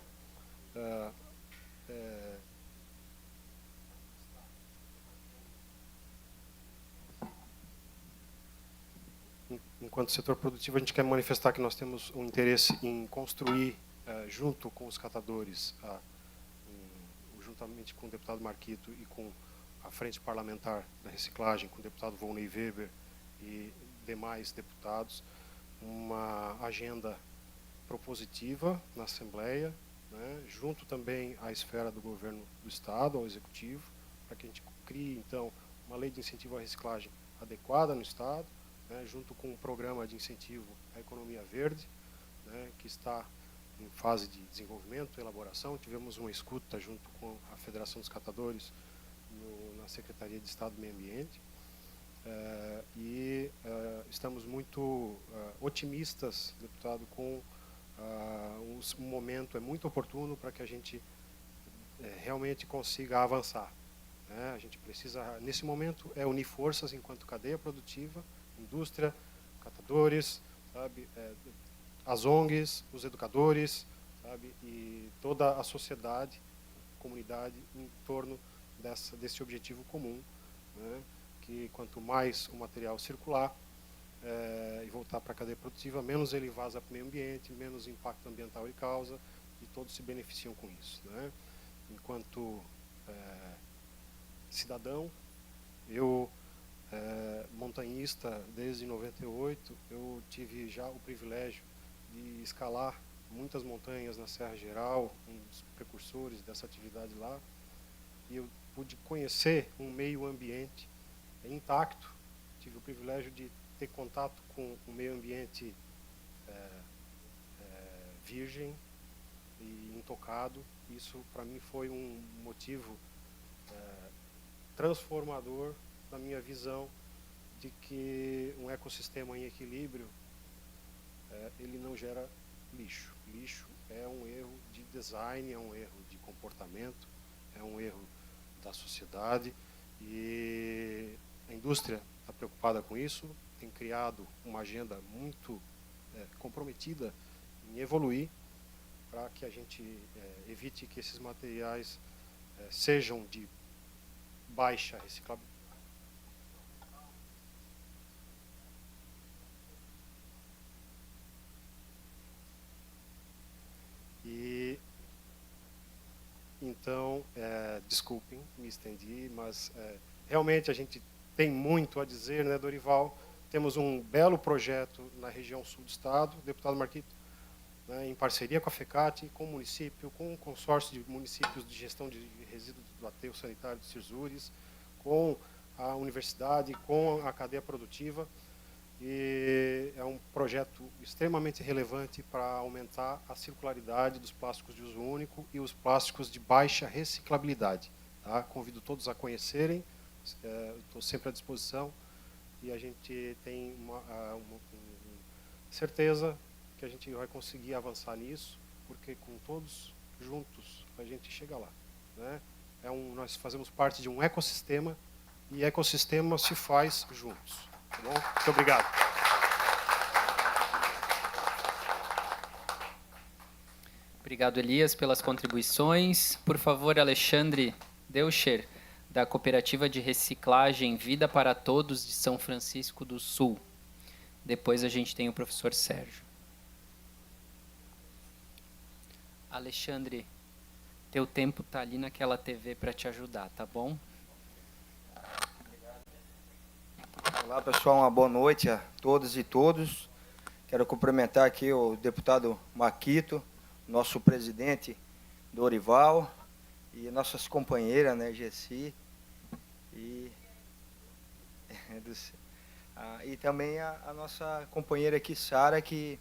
Speaker 7: enquanto setor produtivo, a gente quer manifestar que nós temos um interesse em construir, junto com os catadores, juntamente com o deputado Marquito e com a Frente Parlamentar da Reciclagem, com o deputado Volney Weber e demais deputados, uma agenda propositiva na Assembleia, né, junto também à esfera do governo do Estado, ao Executivo, para que a gente crie, então, uma lei de incentivo à reciclagem adequada no Estado, né, junto com um programa de incentivo à economia verde, né, que está em fase de desenvolvimento, elaboração. Tivemos uma escuta junto com a Federação dos Catadores na Secretaria de Estado do Meio Ambiente, e estamos muito otimistas, deputado, com um momento muito oportuno para que a gente realmente consiga avançar, né? A gente precisa, nesse momento, unir forças enquanto cadeia produtiva, indústria, catadores, sabe, as ONGs, os educadores, sabe, e toda a sociedade, comunidade, em torno desse objetivo comum, né, que quanto mais o material circular e voltar para a cadeia produtiva, menos ele vaza para o meio ambiente, menos impacto ambiental ele causa, e todos se beneficiam com isso, né? Enquanto cidadão, eu, montanhista desde 98, eu tive já o privilégio de escalar muitas montanhas na Serra Geral, um dos precursores dessa atividade lá, e eu pude conhecer um meio ambiente intacto. Tive o privilégio de ter contato com um meio ambiente virgem e intocado. Isso, para mim, foi um motivo transformador na minha visão de que um ecossistema em equilíbrio, ele não gera lixo. Lixo é um erro de design, é um erro de comportamento, é um erro da sociedade, e a indústria está preocupada com isso, tem criado uma agenda muito comprometida em evoluir para que a gente evite que esses materiais sejam de baixa reciclabilidade. E então, desculpem, me estendi, mas realmente a gente tem muito a dizer, né, Dorival? Temos um belo projeto na região sul do estado, deputado Marquito, né, em parceria com a FECAT, com o município, com o consórcio de municípios de gestão de resíduos do aterro sanitário de Cirzures, com a universidade, com a cadeia produtiva, e é um projeto extremamente relevante para aumentar a circularidade dos plásticos de uso único e os plásticos de baixa reciclabilidade. Tá? Convido todos a conhecerem, estou sempre à disposição, e a gente tem uma certeza que a gente vai conseguir avançar nisso, porque com todos juntos a gente chega lá, né? Nós fazemos parte de um ecossistema, e ecossistema se faz juntos. Tá bom? Muito obrigado.
Speaker 1: Obrigado, Elias, pelas contribuições. Por favor, Alexandre Deucher, da Cooperativa de Reciclagem Vida para Todos de São Francisco do Sul. Depois a gente tem o professor Sérgio. Alexandre, teu tempo está ali naquela TV para te ajudar, tá bom?
Speaker 8: Olá, pessoal, uma boa noite a todas e todos. Quero cumprimentar aqui o deputado Marquito, nosso presidente Dorival, e nossas companheiras, né, Gessi, e também a nossa companheira aqui, Sara, que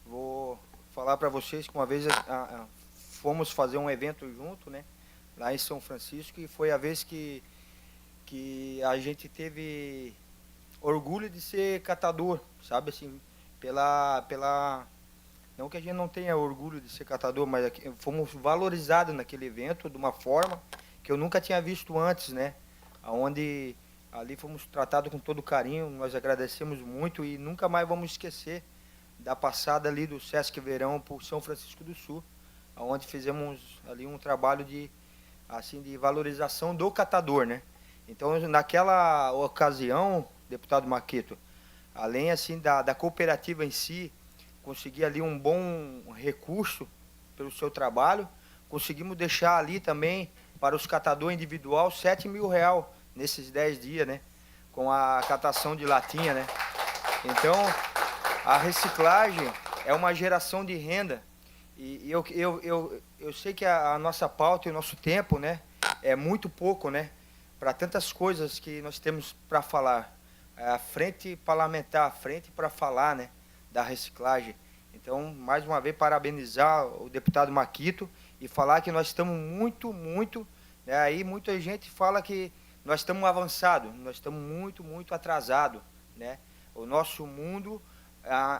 Speaker 8: vou falar para vocês que uma vez fomos fazer um evento junto, né, lá em São Francisco, e foi a vez que a gente teve orgulho de ser catador, sabe, assim, não que a gente não tenha orgulho de ser catador, mas fomos valorizados naquele evento de uma forma que eu nunca tinha visto antes, né, onde ali fomos tratados com todo carinho, nós agradecemos muito e nunca mais vamos esquecer da passada ali do Sesc Verão por São Francisco do Sul, onde fizemos ali um trabalho de valorização do catador, né. Então, naquela ocasião, deputado Marquito, além assim da cooperativa em si, conseguir ali um bom recurso pelo seu trabalho, conseguimos deixar ali também para os catadores individual R$7.000 nesses 10 dias, né, com a catação de latinha, né. Então, a reciclagem é uma geração de renda, e eu sei que a nossa pauta e o nosso tempo, né, é muito pouco, né, para tantas coisas que nós temos para falar. A frente parlamentar, a frente para falar, né, da reciclagem. Então, mais uma vez, parabenizar o deputado Marquito e falar que nós estamos muito, né, aí muita gente fala que nós estamos avançados, nós estamos muito atrasados, né. O nosso mundo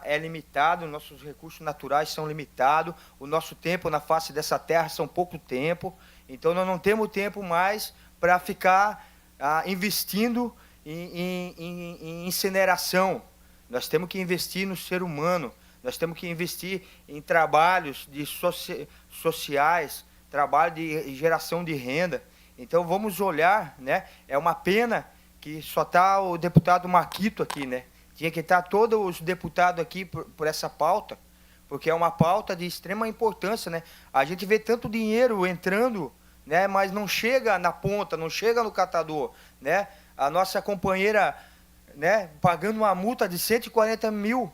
Speaker 8: é limitado, nossos recursos naturais são limitados, o nosso tempo na face dessa terra são pouco tempo, então nós não temos tempo mais para ficar investindo em incineração. Nós temos que investir no ser humano, nós temos que investir em trabalhos sociais, trabalho de geração de renda. Então vamos olhar, né? É uma pena que só está o deputado Marquito aqui, né? Tinha que estar todos os deputados aqui por essa pauta, porque é uma pauta de extrema importância, né? A gente vê tanto dinheiro entrando, né? Mas não chega na ponta, não chega no catador, né? A nossa companheira, né, pagando uma multa de 140 mil.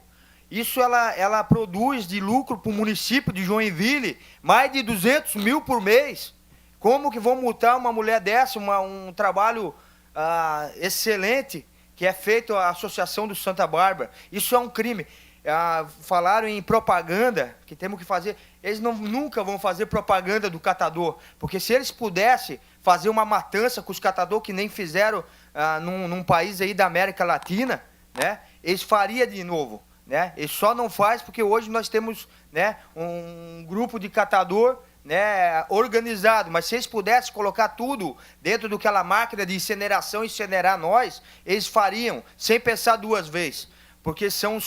Speaker 8: Isso ela produz de lucro para o município de Joinville mais de 200 mil por mês. Como que vão multar uma mulher dessa, um trabalho excelente que é feito a Associação do Santa Bárbara? Isso é um crime. Falaram em propaganda, que temos que fazer. Eles nunca vão fazer propaganda do catador, porque se eles pudessem fazer uma matança com os catadores, que nem fizeram num país aí da América Latina, né, eles fariam de novo, né? Eles só não faz porque hoje nós temos, né, um grupo de catador, né, organizado, mas se eles pudessem colocar tudo dentro daquela máquina de incineração, incinerar nós, eles fariam, sem pensar duas vezes, porque são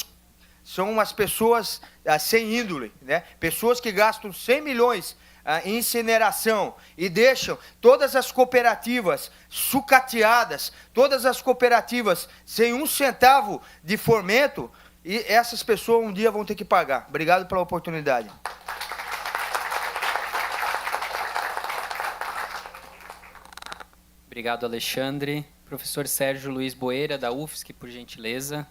Speaker 8: umas pessoas sem índole, né? Pessoas que gastam 100 milhões em incineração e deixam todas as cooperativas sucateadas, todas as cooperativas sem um centavo de fomento, e essas pessoas um dia vão ter que pagar. Obrigado pela oportunidade.
Speaker 1: Obrigado, Alexandre. Professor Sérgio Luiz Boeira, da UFSC, por gentileza.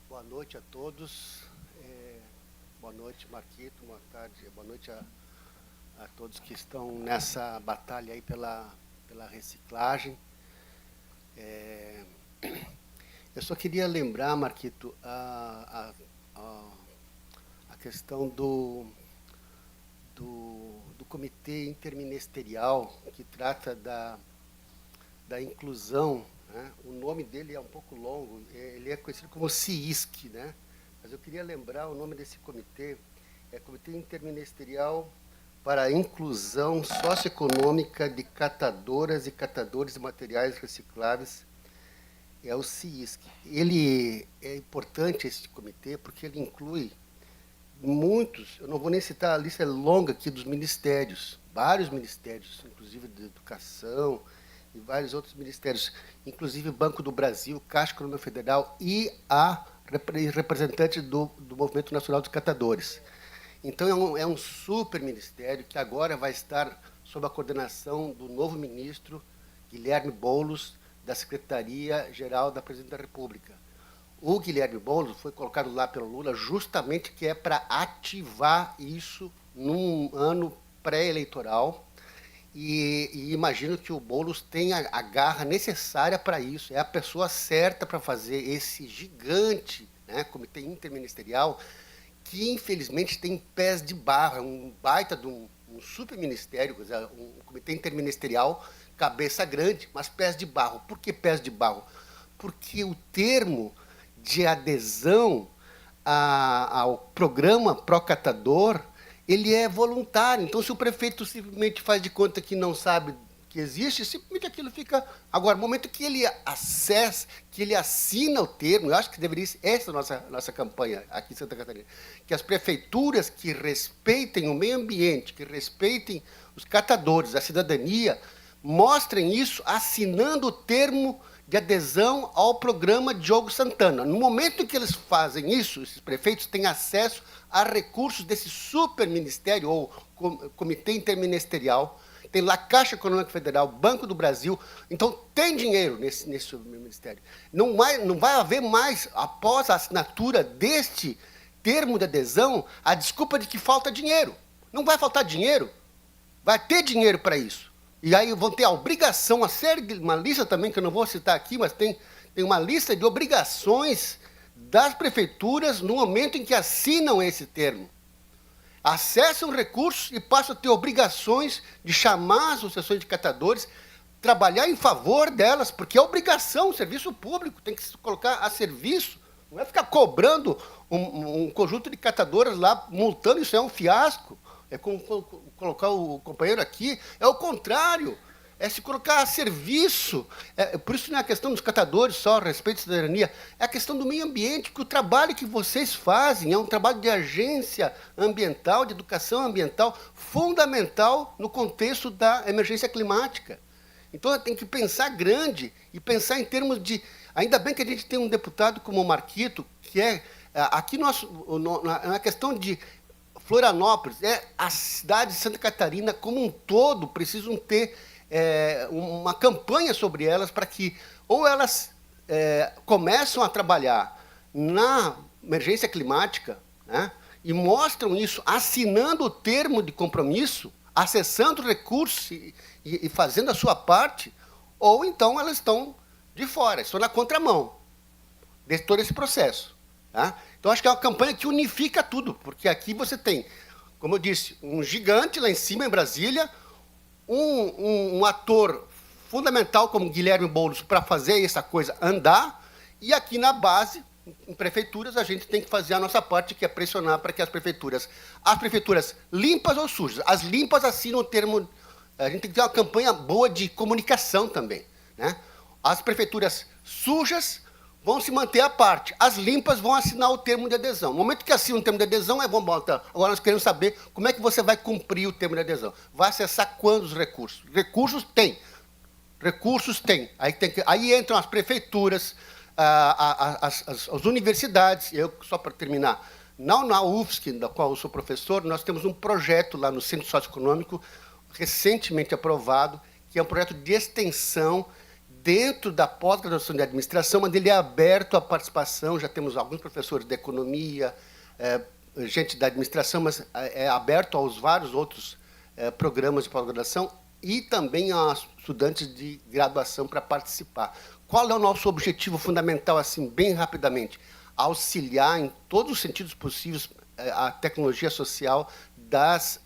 Speaker 9: Boa noite a todos. Boa noite, Marquito. Boa tarde. Boa noite a a todos que estão nessa batalha aí pela reciclagem. Eu só queria lembrar, Marquito, a questão do comitê interministerial que trata da inclusão, né? O nome dele é um pouco longo, ele é conhecido como CIISC, né? Mas eu queria lembrar o nome desse comitê, é Comitê Interministerial para a Inclusão Socioeconômica de Catadoras e Catadores de Materiais Recicláveis, é o CIISC. Ele é importante, esse comitê, porque ele inclui muitos, eu não vou nem citar, a lista é longa aqui dos ministérios, vários ministérios, inclusive de educação e vários outros ministérios, inclusive Banco do Brasil, Caixa Econômica Federal e a representante do Movimento Nacional dos Catadores. Então, é um super ministério que agora vai estar sob a coordenação do novo ministro, Guilherme Boulos, da Secretaria-Geral da Presidência da República. O Guilherme Boulos foi colocado lá pelo Lula justamente que é para ativar isso num ano pré-eleitoral, e imagino que o Boulos tenha a garra necessária para isso, é a pessoa certa para fazer esse gigante, né, comitê interministerial, que infelizmente tem pés de barro, é um baita de um super ministério, um comitê interministerial, cabeça grande, mas pés de barro. Por que pés de barro? Porque o termo de adesão ao programa Procatador, ele é voluntário. Então, se o prefeito simplesmente faz de conta que não sabe que existe, simplesmente aquilo fica... Agora, no momento que ele acessa, que ele assina o termo, eu acho que deveria ser essa nossa campanha aqui em Santa Catarina, que as prefeituras que respeitem o meio ambiente, que respeitem os catadores, a cidadania, mostrem isso assinando o termo de adesão ao programa Diogo Santana. No momento em que eles fazem isso, esses prefeitos têm acesso a recursos desse super ministério, ou comitê interministerial, tem lá Caixa Econômica Federal, Banco do Brasil, então tem dinheiro nesse ministério. Não vai haver mais, após a assinatura deste termo de adesão, a desculpa de que falta dinheiro. Não vai faltar dinheiro, vai ter dinheiro para isso. E aí vão ter a obrigação, uma lista também, que eu não vou citar aqui, mas tem uma lista de obrigações das prefeituras no momento em que assinam esse termo. Acessam recursos e passam a ter obrigações de chamar as associações de catadores, trabalhar em favor delas, porque é obrigação, serviço público, tem que se colocar a serviço. Não é ficar cobrando um conjunto de catadoras lá, multando, isso é um fiasco. É como colocar o companheiro aqui, é o contrário, é se colocar a serviço. Por isso não é a questão dos catadores só, respeito à cidadania, é a questão do meio ambiente, que o trabalho que vocês fazem é um trabalho de agência ambiental, de educação ambiental, fundamental no contexto da emergência climática. Então, tem que pensar grande e pensar em termos de... Ainda bem que a gente tem um deputado como o Marquito, que aqui na questão de Florianópolis, a cidade de Santa Catarina como um todo precisam ter uma campanha sobre elas para que ou elas começam a trabalhar na emergência climática, né, e mostram isso assinando o termo de compromisso, acessando recursos e fazendo a sua parte, ou então elas estão de fora, estão na contramão de todo esse processo. Tá? Então, acho que é uma campanha que unifica tudo, porque aqui você tem, como eu disse, um gigante lá em cima, em Brasília, um ator fundamental como Guilherme Boulos para fazer essa coisa andar, e aqui na base, em prefeituras, a gente tem que fazer a nossa parte, que é pressionar para que as prefeituras limpas ou sujas, as limpas assinam o termo, a gente tem que ter uma campanha boa de comunicação também, né? As prefeituras sujas vão se manter à parte. As limpas vão assinar o termo de adesão. No momento que assinam o termo de adesão, vamos botar. Agora nós queremos saber como é que você vai cumprir o termo de adesão. Vai acessar quando os recursos? Recursos tem. Recursos tem. Aí entram as prefeituras, as universidades. Eu, só para terminar, na UFSC, da qual eu sou professor, nós temos um projeto lá no Centro Socioeconômico, recentemente aprovado, que é um projeto de extensão dentro da pós-graduação de administração, onde ele é aberto à participação, já temos alguns professores de economia, gente da administração, mas é aberto aos vários outros programas de pós-graduação e também a estudantes de graduação para participar. Qual é o nosso objetivo fundamental, assim, bem rapidamente? Auxiliar em todos os sentidos possíveis a tecnologia social das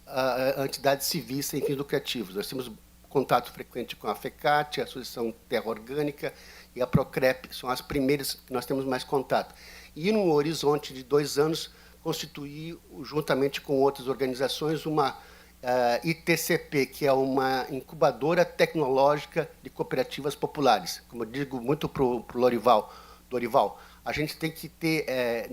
Speaker 9: entidades civis sem fins lucrativos. Nós temos contato frequente com a FECAT, a Associação Terra Orgânica e a PROCREP, são as primeiras que nós temos mais contato. E, no horizonte de 2 anos, constituir, juntamente com outras organizações, uma ITCP, que é uma incubadora tecnológica de cooperativas populares. Como eu digo muito para o Dorival, a gente tem que ter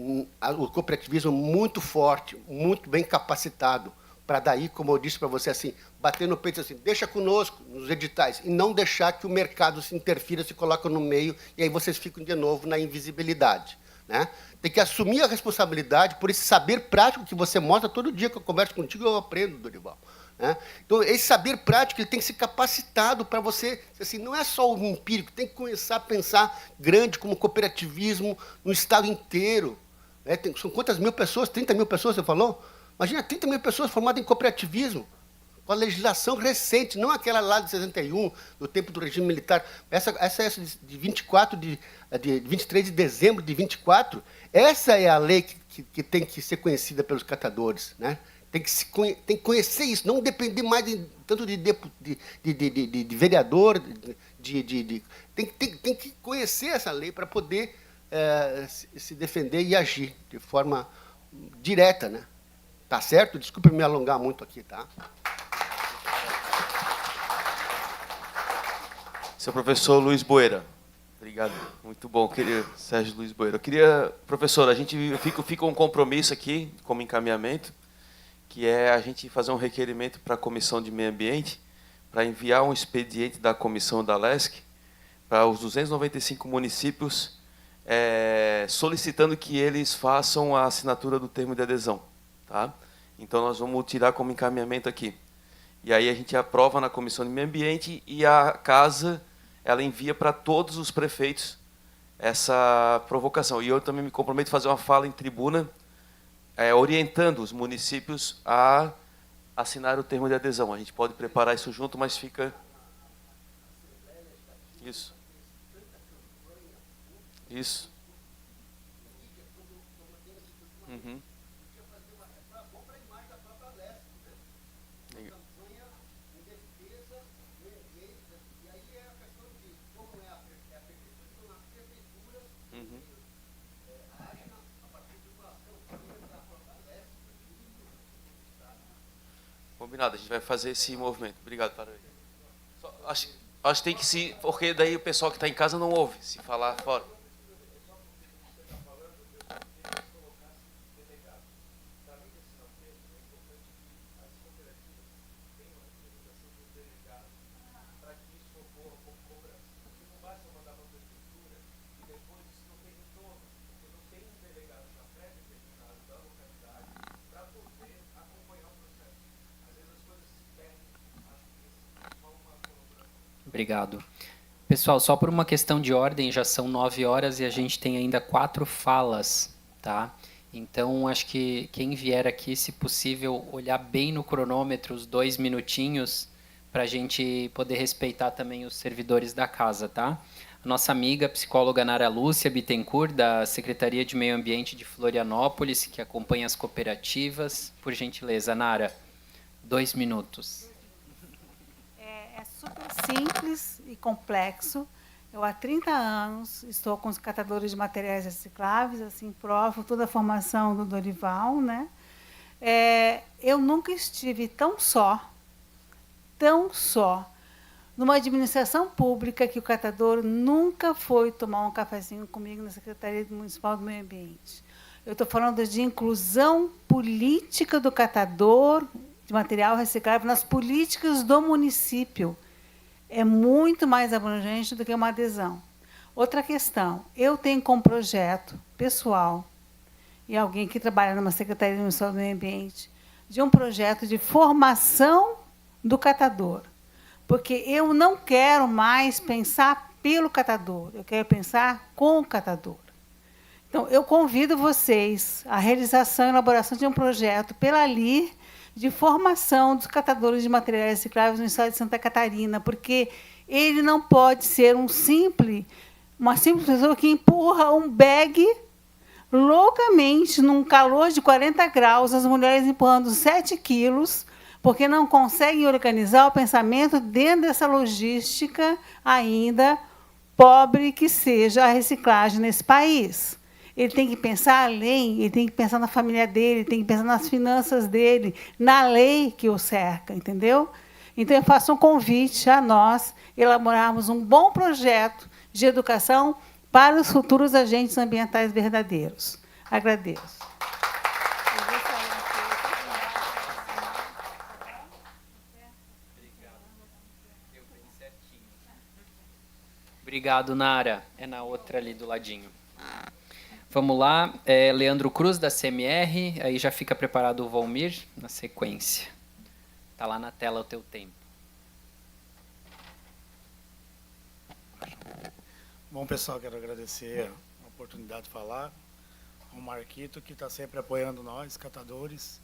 Speaker 9: o cooperativismo muito forte, muito bem capacitado, para daí, como eu disse para você, assim, bater no peito assim, deixa conosco nos editais, e não deixar que o mercado se interfira, se coloque no meio, e aí vocês ficam de novo na invisibilidade. Né? Tem que assumir a responsabilidade por esse saber prático que você mostra todo dia que eu converso contigo, eu aprendo, Dorival. Né? Então, esse saber prático ele tem que ser capacitado para você, assim, não é só o empírico, tem que começar a pensar grande como cooperativismo no estado inteiro. Né? São quantas mil pessoas? 30 mil pessoas, você falou? Imagina 30 mil pessoas formadas em cooperativismo, com a legislação recente, não aquela lá de 61, do tempo do regime militar. Essa de 23 de dezembro de 24, essa é a lei que tem que ser conhecida pelos catadores. Né? Tem que conhecer isso, não depender mais tanto de vereador, tem que conhecer essa lei para poder se defender e agir de forma direta. Né? Tá certo? Desculpe me alongar muito aqui, tá?
Speaker 3: Seu professor Luiz Boeira. Obrigado. Muito bom, Sérgio Luiz Boeira. Eu queria, professor, fica um compromisso aqui, como encaminhamento, que é a gente fazer um requerimento para a Comissão de Meio Ambiente, para enviar um expediente da Comissão da LESC para os 295 municípios, solicitando que eles façam a assinatura do termo de adesão. Tá? Então, nós vamos tirar como encaminhamento aqui. E aí a gente aprova na Comissão de Meio Ambiente e a Casa ela envia para todos os prefeitos essa provocação. E eu também me comprometo a fazer uma fala em tribuna, orientando os municípios a assinar o termo de adesão. A gente pode preparar isso junto, mas fica... Isso. Isso. Uhum. Combinado, a gente vai fazer esse movimento. Obrigado, Paraí. Acho que tem que se... Porque daí o pessoal que está em casa não ouve, se falar fora.
Speaker 1: Obrigado. Pessoal, só por uma questão de ordem, já são 9 horas e a gente tem ainda 4 falas, tá? Então, acho que quem vier aqui, se possível, olhar bem no cronômetro, os 2 minutinhos, para a gente poder respeitar também os servidores da casa, tá? A nossa amiga, psicóloga Nara Lúcia Bittencourt, da Secretaria de Meio Ambiente de Florianópolis, que acompanha as cooperativas. Por gentileza, Nara, 2 minutos.
Speaker 10: É super simples e complexo. Eu, há 30 anos, estou com os catadores de materiais recicláveis, assim, provo toda a formação do Dorival, né? Eu nunca estive tão só, numa administração pública que o catador nunca foi tomar um cafezinho comigo na Secretaria Municipal do Meio Ambiente. Eu estou falando de inclusão política do catador de material reciclável nas políticas do município. É muito mais abrangente do que uma adesão. Outra questão, eu tenho como projeto pessoal, e alguém que trabalha numa Secretaria Municipal do Meio Ambiente, de um projeto de formação do catador. Porque eu não quero mais pensar pelo catador, eu quero pensar com o catador. Então, eu convido vocês à realização e elaboração de um projeto pela LIR, de formação dos catadores de materiais recicláveis no estado de Santa Catarina, porque ele não pode ser uma simples pessoa que empurra um bag loucamente, num calor de 40 graus, as mulheres empurrando 7 quilos, porque não conseguem organizar o pensamento dentro dessa logística ainda pobre que seja a reciclagem nesse país. Ele tem que pensar além, ele tem que pensar na família dele, ele tem que pensar nas finanças dele, na lei que o cerca, entendeu? Então, eu faço um convite a nós elaborarmos um bom projeto de educação para os futuros agentes ambientais verdadeiros. Agradeço.
Speaker 1: Obrigado, Nara. É na outra ali do ladinho. Vamos lá. Leandro Cruz, da CMR. Aí já fica preparado o Volmir, na sequência. Está lá na tela o teu tempo.
Speaker 11: Bom, pessoal, quero agradecer a oportunidade de falar. Ao Marquito, que está sempre apoiando nós, catadores,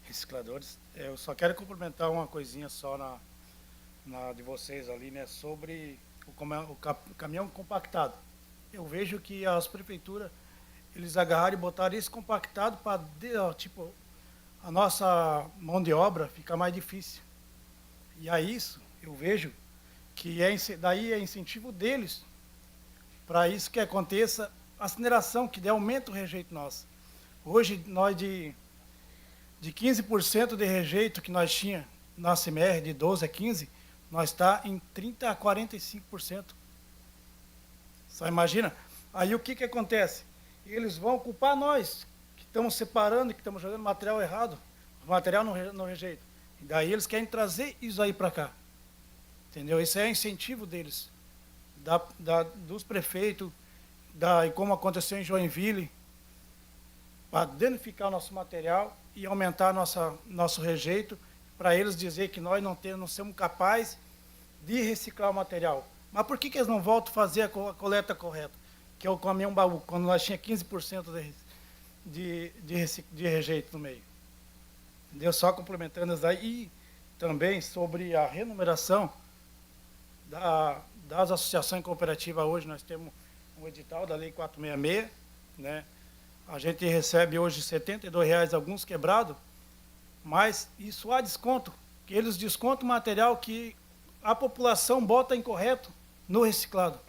Speaker 11: recicladores. Eu só quero complementar uma coisinha só na de vocês ali, né, sobre o caminhão compactado. Eu vejo que as prefeituras, eles agarraram e botaram isso compactado para, tipo, a nossa mão de obra ficar mais difícil. E a isso, eu vejo que daí é incentivo deles para isso que aconteça aceleração, que dê aumento o rejeito nosso. Hoje, nós de 15% de rejeito que nós tinha na CMR, de 12 a 15, nós está em 30 a 45%. Só imagina. Aí o que acontece? Eles vão culpar nós, que estamos separando, que estamos jogando material errado, material no rejeito. E daí eles querem trazer isso aí para cá. Entendeu? Isso é incentivo deles, dos prefeitos, e como aconteceu em Joinville, para danificar o nosso material e aumentar nosso rejeito, para eles dizer que nós não somos capazes de reciclar o material. Mas por que eles não voltam a fazer a coleta correta? Que é o caminhão baú, quando nós tínhamos 15% de rejeito no meio. Entendeu? Só complementando isso aí. E também sobre a remuneração das associações cooperativas. Hoje nós temos um edital da Lei 466, né? A gente recebe hoje R$ 72,00, alguns quebrados, mas isso há desconto, que eles descontam o material que a população bota incorreto no reciclado,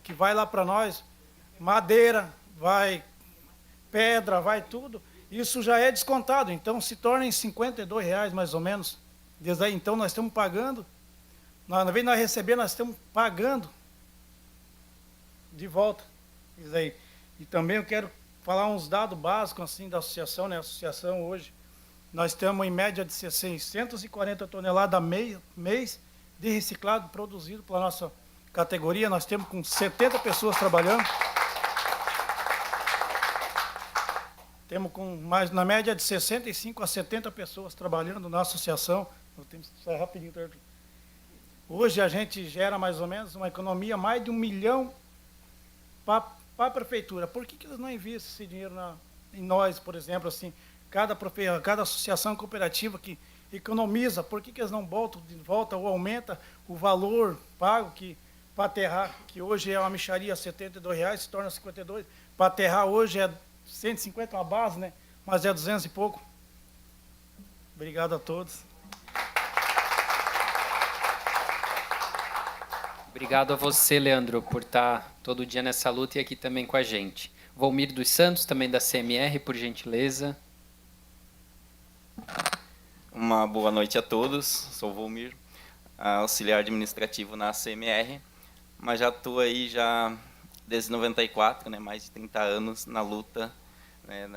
Speaker 11: que vai lá para nós, madeira, vai pedra, vai tudo, isso já é descontado, então se torna em R$ 52,00 mais ou menos. Desde aí, então nós estamos pagando, na vez de nós receber, nós estamos pagando de volta. Isso aí. E também eu quero falar uns dados básicos assim da associação, né? A associação hoje, nós temos em média de 640 toneladas mês de reciclado produzido pela nossa categoria. Nós temos com 70 pessoas trabalhando. Temos com mais, na média de 65 a 70 pessoas trabalhando na associação. Eu tenho que sair rapidinho. Hoje a gente gera mais ou menos uma economia mais de R$ 1 milhão para a prefeitura. Por que eles não investem esse dinheiro em nós, por exemplo, assim, cada associação cooperativa que economiza, por que eles não botam de volta ou aumenta o valor pago para aterrar, que hoje é uma mixaria R$ 72,00, se torna 52, para aterrar hoje é 150 uma base, né? Mas é 200 e pouco. Obrigado a todos.
Speaker 1: Obrigado a você, Leandro, por estar todo dia nessa luta e aqui também com a gente. Volmir dos Santos, também da CMR, por gentileza.
Speaker 12: Uma boa noite a todos. Sou o Volmir, auxiliar administrativo na CMR, mas já estou aí desde 94, né, mais de 30 anos na luta, né,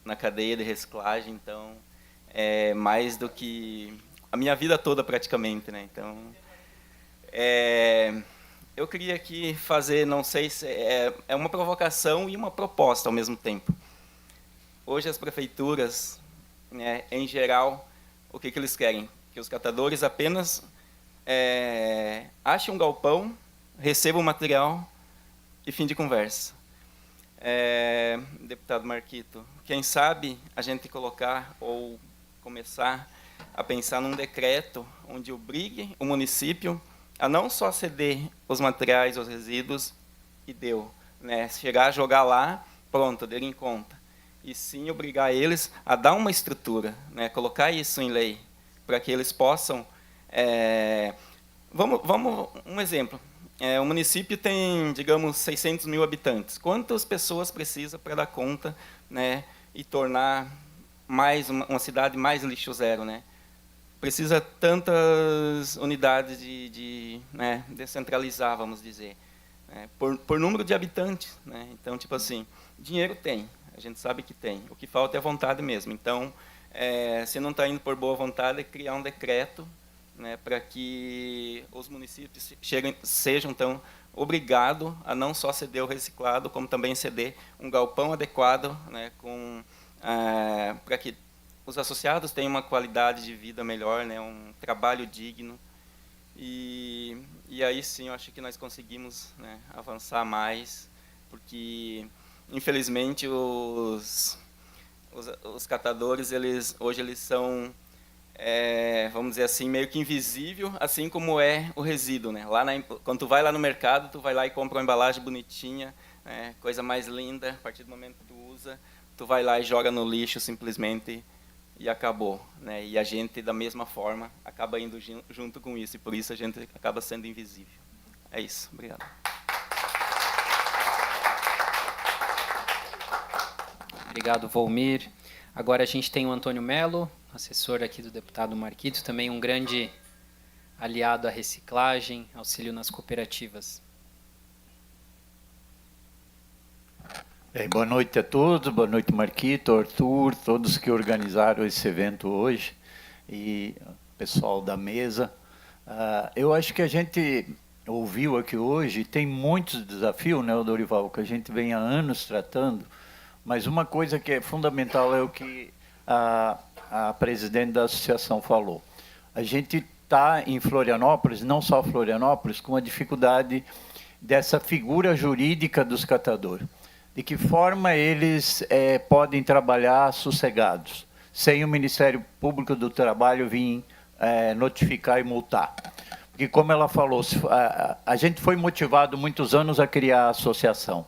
Speaker 12: na cadeia de reciclagem, então é mais do que a minha vida toda praticamente, né? Então eu queria aqui fazer, não sei se é uma provocação e uma proposta ao mesmo tempo. Hoje as prefeituras, né, em geral, o que eles querem? Que os catadores apenas achem um galpão, recebam o material e fim de conversa. Deputado Marquito, quem sabe a gente colocar ou começar a pensar num decreto onde obrigue o município a não só ceder os materiais, os resíduos, e deu, né? Chegar a jogar lá, pronto, dele em conta. E sim obrigar eles a dar uma estrutura, né? Colocar isso em lei, para que eles possam... Vamos um exemplo. O município tem, digamos, 600 mil habitantes. Quantas pessoas precisa para dar conta, né, e tornar mais uma cidade mais lixo zero, né? Precisa tantas unidades né, descentralizar, vamos dizer, né, por número de habitantes, né? Então, tipo assim, dinheiro tem, a gente sabe que tem. O que falta é vontade mesmo. Então, se não está indo por boa vontade, é criar um decreto, né, para que os municípios sejam então obrigados a não só ceder o reciclado, como também ceder um galpão adequado, né, para que os associados tenham uma qualidade de vida melhor, né, um trabalho digno. E aí sim, eu acho que nós conseguimos, né, avançar mais, porque infelizmente os catadores hoje eles são vamos dizer assim, meio que invisível, assim como é o resíduo, né? Quando tu vai lá no mercado, tu vai lá e compra uma embalagem bonitinha, né? Coisa mais linda, a partir do momento que tu usa, tu vai lá e joga no lixo simplesmente e acabou, né? E a gente, da mesma forma, acaba indo junto com isso, e por isso a gente acaba sendo invisível. É isso, obrigado.
Speaker 1: Obrigado, Volmir. Agora a gente tem o Antônio Melo, assessor aqui do deputado Marquito, também um grande aliado à reciclagem, auxílio nas cooperativas.
Speaker 13: Boa noite a todos, boa noite Marquito, Arthur, todos que organizaram esse evento hoje, e pessoal da mesa. Eu acho que a gente ouviu aqui hoje, tem muitos desafios, né, Dorival, que a gente vem há anos tratando, mas uma coisa que é fundamental é o que a presidente da associação falou. A gente está em Florianópolis, não só Florianópolis, com a dificuldade dessa figura jurídica dos catadores. De que forma eles podem trabalhar sossegados, sem o Ministério Público do Trabalho vir notificar e multar. Porque, como ela falou, a gente foi motivado muitos anos a criar a associação.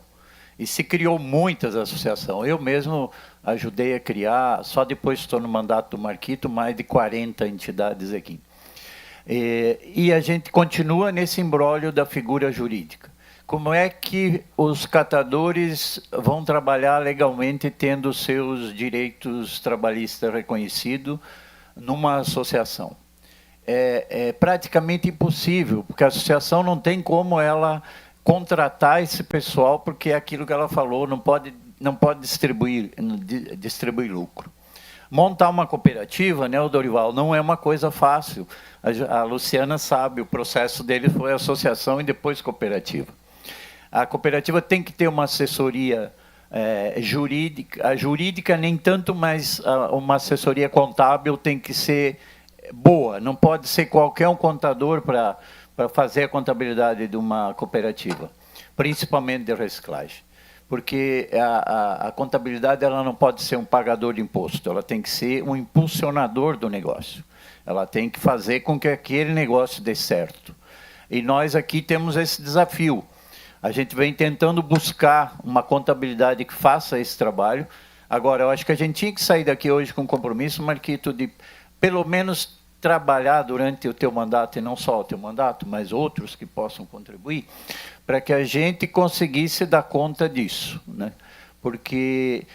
Speaker 13: E se criou muitas associações. Eu mesmo ajudei a criar, só depois estou no mandato do Marquito, mais de 40 entidades aqui. E a gente continua nesse imbróglio da figura jurídica. Como é que os catadores vão trabalhar legalmente tendo seus direitos trabalhistas reconhecidos numa associação? É praticamente impossível, porque a associação não tem como ela contratar esse pessoal, porque é aquilo que ela falou, não pode distribuir lucro. Montar uma cooperativa, né, o Dorival, não é uma coisa fácil. A Luciana sabe, o processo dele foi associação e depois cooperativa. A cooperativa tem que ter uma assessoria jurídica, a jurídica nem tanto, mas uma assessoria contábil tem que ser boa, não pode ser qualquer um contador para fazer a contabilidade de uma cooperativa, principalmente de reciclagem. Porque a contabilidade ela não pode ser um pagador de imposto, ela tem que ser um impulsionador do negócio. Ela tem que fazer com que aquele negócio dê certo. E nós aqui temos esse desafio. A gente vem tentando buscar uma contabilidade que faça esse trabalho. Agora, eu acho que a gente tinha que sair daqui hoje com um compromisso, Marquito, de pelo menos trabalhar durante o teu mandato, e não só o teu mandato, mas outros que possam contribuir, para que a gente conseguisse dar conta disso, né? Porque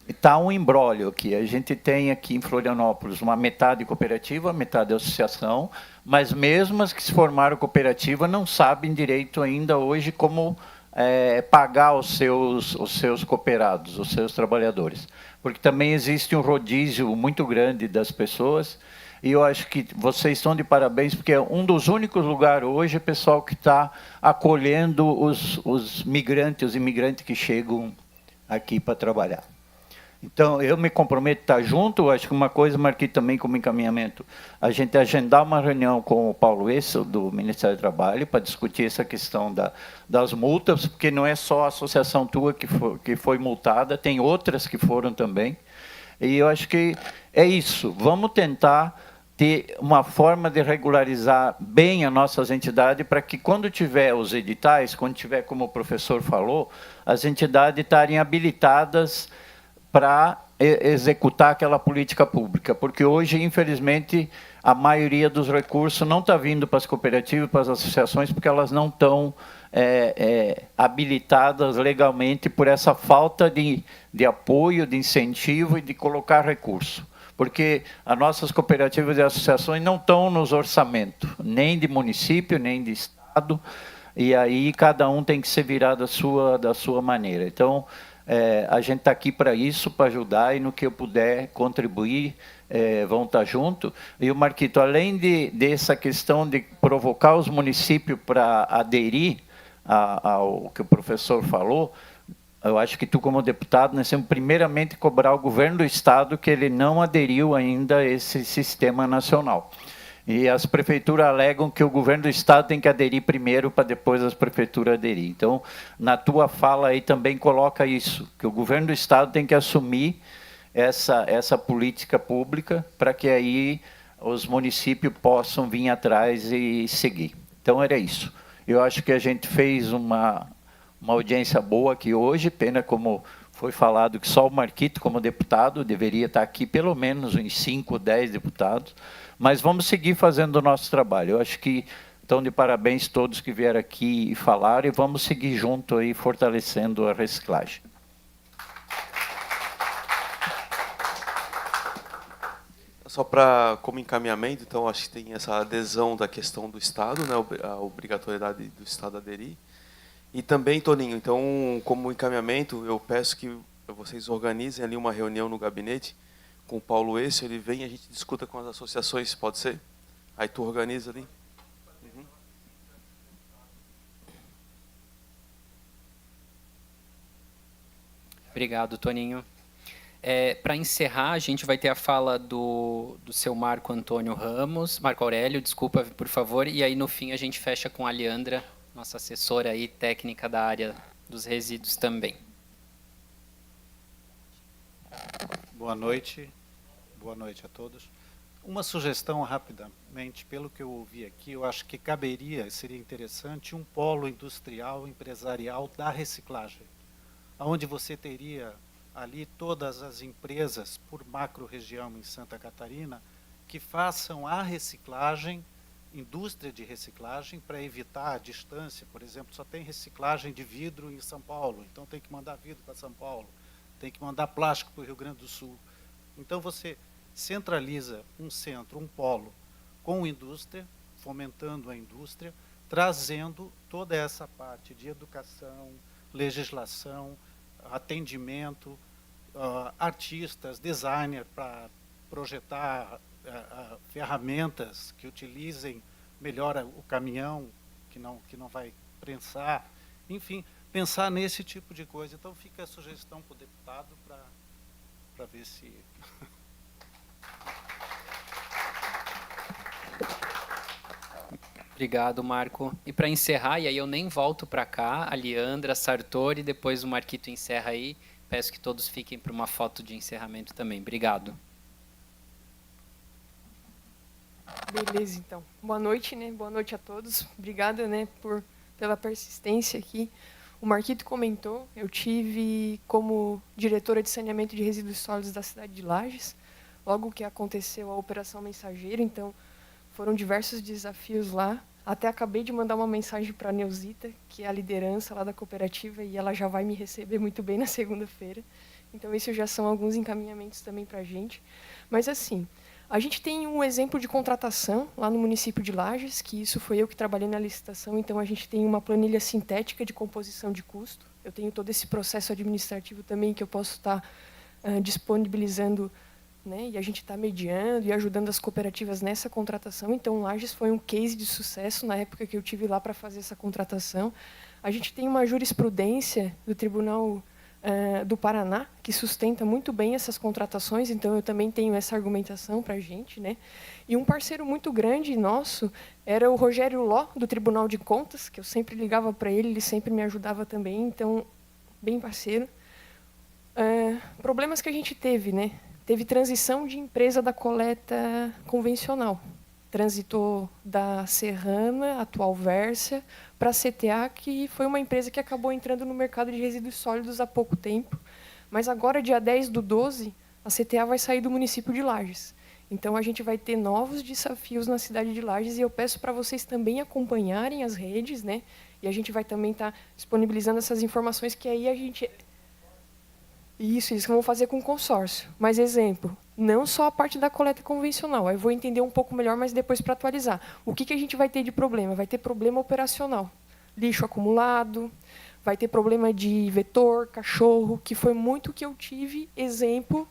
Speaker 13: está um imbróglio aqui. A gente tem aqui em Florianópolis uma metade cooperativa, metade associação, mas mesmo as que se formaram cooperativa não sabem direito ainda hoje como pagar os seus cooperados, os seus trabalhadores. Porque também existe um rodízio muito grande das pessoas. E eu acho que vocês estão de parabéns, porque é um dos únicos lugares hoje, pessoal, que está acolhendo os imigrantes que chegam aqui para trabalhar. Então, eu me comprometo a estar junto. Acho que uma coisa, marquei também como encaminhamento, a gente agendar uma reunião com o Paulo Essel, do Ministério do Trabalho, para discutir essa questão das multas, porque não é só a associação tua que foi multada, tem outras que foram também. E eu acho que é isso. Vamos tentar ter uma forma de regularizar bem as nossas entidades para que, quando tiver os editais, quando tiver, como o professor falou, as entidades estarem habilitadas para executar aquela política pública. Porque hoje, infelizmente, a maioria dos recursos não está vindo para as cooperativas, para as associações, porque elas não estão habilitadas legalmente por essa falta de apoio, de incentivo e de colocar recurso. Porque as nossas cooperativas e associações não estão nos orçamentos, nem de município, nem de estado, e aí cada um tem que se virar da sua maneira. Então, a gente está aqui para isso, para ajudar, e no que eu puder contribuir, vão estar junto. E o Marquito, além dessa questão de provocar os municípios para aderir ao que o professor falou, eu acho que tu, como deputado, nós temos primeiramente cobrar o governo do estado que ele não aderiu ainda a esse sistema nacional. E as prefeituras alegam que o governo do estado tem que aderir primeiro para depois as prefeituras aderir. Então, na tua fala aí também coloca isso, que o governo do estado tem que assumir essa política pública para que aí os municípios possam vir atrás e seguir. Então, era isso. Eu acho que a gente fez uma audiência boa aqui hoje, pena como foi falado que só o Marquito, como deputado, deveria estar aqui pelo menos uns 5 ou 10 deputados, mas vamos seguir fazendo o nosso trabalho. Eu acho que estão de parabéns todos que vieram aqui e falaram, e vamos seguir junto aí, fortalecendo a reciclagem.
Speaker 3: Só para, como encaminhamento, então, acho que tem essa adesão da questão do Estado, né, a obrigatoriedade do Estado aderir. E também, Toninho, então, como encaminhamento, eu peço que vocês organizem ali uma reunião no gabinete com o Paulo Esse, ele vem e a gente discuta com as associações, pode ser? Aí tu organiza ali. Uhum.
Speaker 1: Obrigado, Toninho. Para encerrar, a gente vai ter a fala do seu Marco Aurélio, desculpa, por favor, e aí no fim a gente fecha com a Leandra, nossa assessora aí, técnica da área dos resíduos também.
Speaker 14: Boa noite a todos. Uma sugestão rapidamente, pelo que eu ouvi aqui, eu acho que seria interessante um polo industrial, empresarial da reciclagem, onde você teria ali todas as empresas por macro-região em Santa Catarina que façam a reciclagem, indústria de reciclagem, para evitar a distância. Por exemplo, só tem reciclagem de vidro em São Paulo, então tem que mandar vidro para São Paulo, tem que mandar plástico para o Rio Grande do Sul. Então você centraliza um centro, um polo com indústria, fomentando a indústria, trazendo toda essa parte de educação, legislação, atendimento, artistas, designers para projetar ferramentas que utilizem melhor o caminhão, que não vai prensar, enfim, pensar nesse tipo de coisa. Então fica a sugestão para o deputado para ver se...
Speaker 1: Obrigado, Marco. E para encerrar, e aí eu nem volto para cá, a Leandra, Sartori, depois o Marquito encerra aí. Peço que todos fiquem para uma foto de encerramento também. Obrigado.
Speaker 15: Beleza, então. Boa noite, né? Boa noite a todos. Obrigada, né, pela persistência aqui. O Marquito comentou, eu tive como diretora de saneamento de resíduos sólidos da cidade de Lages, logo que aconteceu a Operação Mensageiro, então foram diversos desafios lá. Até acabei de mandar uma mensagem para a Neuzita, que é a liderança lá da cooperativa, e ela já vai me receber muito bem na segunda-feira. Então, isso já são alguns encaminhamentos também para a gente. Mas, assim, a gente tem um exemplo de contratação lá no município de Lages, que isso foi eu que trabalhei na licitação, então a gente tem uma planilha sintética de composição de custo. Eu tenho todo esse processo administrativo também que eu posso estar disponibilizando, né, e a gente está mediando e ajudando as cooperativas nessa contratação. Então, Lages foi um case de sucesso na época que eu tive lá para fazer essa contratação. A gente tem uma jurisprudência do Tribunal do Paraná que sustenta muito bem essas contratações, então eu também tenho essa argumentação para a gente, né? E um parceiro muito grande nosso era o Rogério Ló, do Tribunal de Contas, que eu sempre ligava para ele sempre me ajudava também, então, bem parceiro. Problemas que a gente teve, né? teve transição de empresa da coleta convencional. Transitou da Serrana, atual Versa, para a CTA, que foi uma empresa que acabou entrando no mercado de resíduos sólidos há pouco tempo. Mas agora, dia 10/12, a CTA vai sair do município de Lages. Então, a gente vai ter novos desafios na cidade de Lages, e eu peço para vocês também acompanharem as redes, né? E a gente vai também estar disponibilizando essas informações, que aí a gente... Isso vamos fazer com o consórcio. Mas, exemplo, não só a parte da coleta convencional. Eu vou entender um pouco melhor, mas depois para atualizar. O que a gente vai ter de problema? Vai ter problema operacional. Lixo acumulado, vai ter problema de vetor, cachorro, que foi muito o que eu tive, exemplo,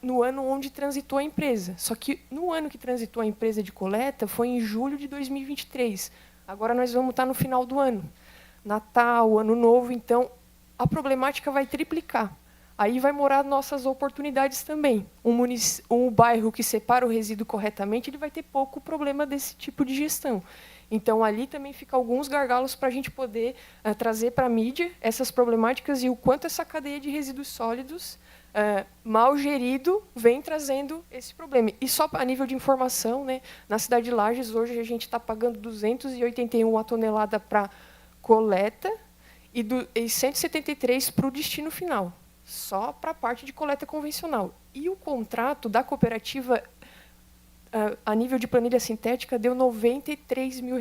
Speaker 15: no ano onde transitou a empresa. Só que no ano que transitou a empresa de coleta foi em julho de 2023. Agora nós vamos estar no final do ano. Natal, Ano Novo, então a problemática vai triplicar. Aí vai morar nossas oportunidades também. Um bairro que separa o resíduo corretamente, ele vai ter pouco problema desse tipo de gestão. Então, ali também fica alguns gargalos para a gente poder trazer para a mídia essas problemáticas e o quanto essa cadeia de resíduos sólidos, mal gerido, vem trazendo esse problema. E só a nível de informação, né, na cidade de Lages, hoje a gente está pagando 281 a tonelada para coleta e 173 para o destino final, só para a parte de coleta convencional. E o contrato da cooperativa, a nível de planilha sintética, deu R$93 mil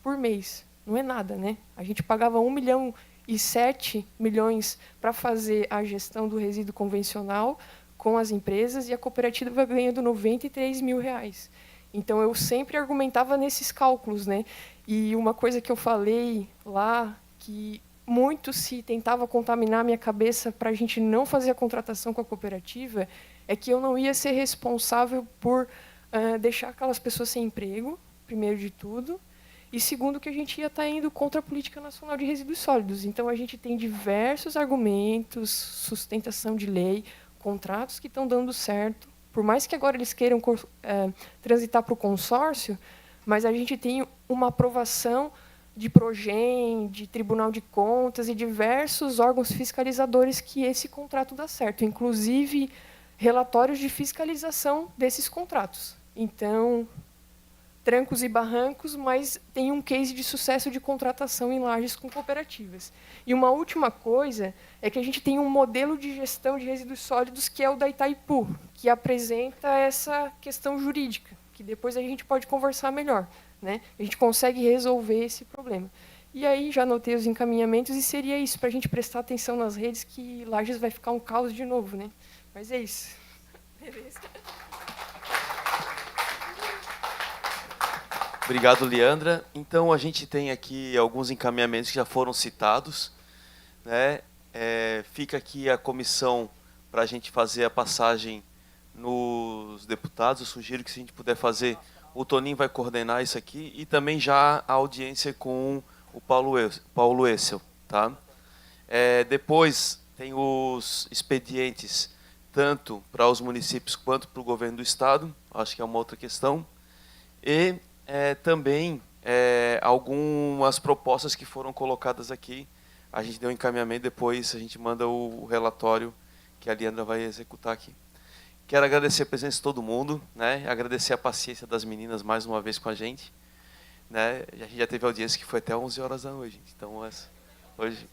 Speaker 15: por mês. Não é nada, né? A gente pagava 1,7 milhões para fazer a gestão do resíduo convencional com as empresas, e a cooperativa ganhando R$93 mil. Então, eu sempre argumentava nesses cálculos, né? E uma coisa que eu falei lá, que muito se tentava contaminar a minha cabeça para a gente não fazer a contratação com a cooperativa, é que eu não ia ser responsável por deixar aquelas pessoas sem emprego, primeiro de tudo, e segundo, que a gente ia estar indo contra a Política Nacional de Resíduos Sólidos. Então, a gente tem diversos argumentos, sustentação de lei, contratos que estão dando certo. Por mais que agora eles queiram transitar para o consórcio, mas a gente tem uma aprovação de Progem, de Tribunal de Contas e diversos órgãos fiscalizadores que esse contrato dá certo, inclusive relatórios de fiscalização desses contratos. Então, trancos e barrancos, mas tem um case de sucesso de contratação em Lages com cooperativas. E uma última coisa é que a gente tem um modelo de gestão de resíduos sólidos que é o da Itaipu, que apresenta essa questão jurídica, que depois a gente pode conversar melhor, né? A gente consegue resolver esse problema. E aí já anotei os encaminhamentos, e seria isso, para a gente prestar atenção nas redes, que Lages vai ficar um caos de novo, né? Mas é isso. Beleza.
Speaker 3: Obrigado, Leandra. Então, a gente tem aqui alguns encaminhamentos que já foram citados, né? Fica aqui a comissão para a gente fazer a passagem nos deputados. Eu sugiro que, se a gente puder fazer, o Toninho vai coordenar isso aqui, e também já a audiência com o Paulo Essel. Tá? Depois tem os expedientes, tanto para os municípios quanto para o governo do Estado. Acho que é uma outra questão. E também algumas propostas que foram colocadas aqui. A gente deu um encaminhamento, depois a gente manda o relatório que a Leandra vai executar aqui. Quero agradecer a presença de todo mundo, né? Agradecer a paciência das meninas mais uma vez com a gente, né? A gente já teve audiência que foi até 11 horas da noite, então hoje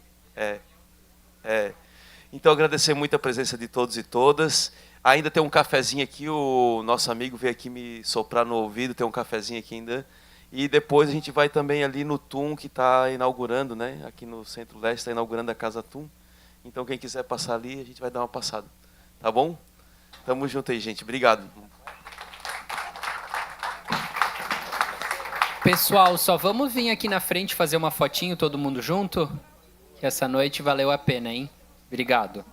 Speaker 3: Então, agradecer muito a presença de todos e todas. Ainda tem um cafezinho aqui, o nosso amigo veio aqui me soprar no ouvido, tem um cafezinho aqui ainda. E depois a gente vai também ali no TUM, que está inaugurando, né? Aqui no Centro-Leste está inaugurando a Casa TUM. Então, quem quiser passar ali, a gente vai dar uma passada. Tá bom? Tamo junto aí, gente. Obrigado.
Speaker 1: Pessoal, só vamos vir aqui na frente fazer uma fotinho todo mundo junto? Que essa noite valeu a pena, hein? Obrigado.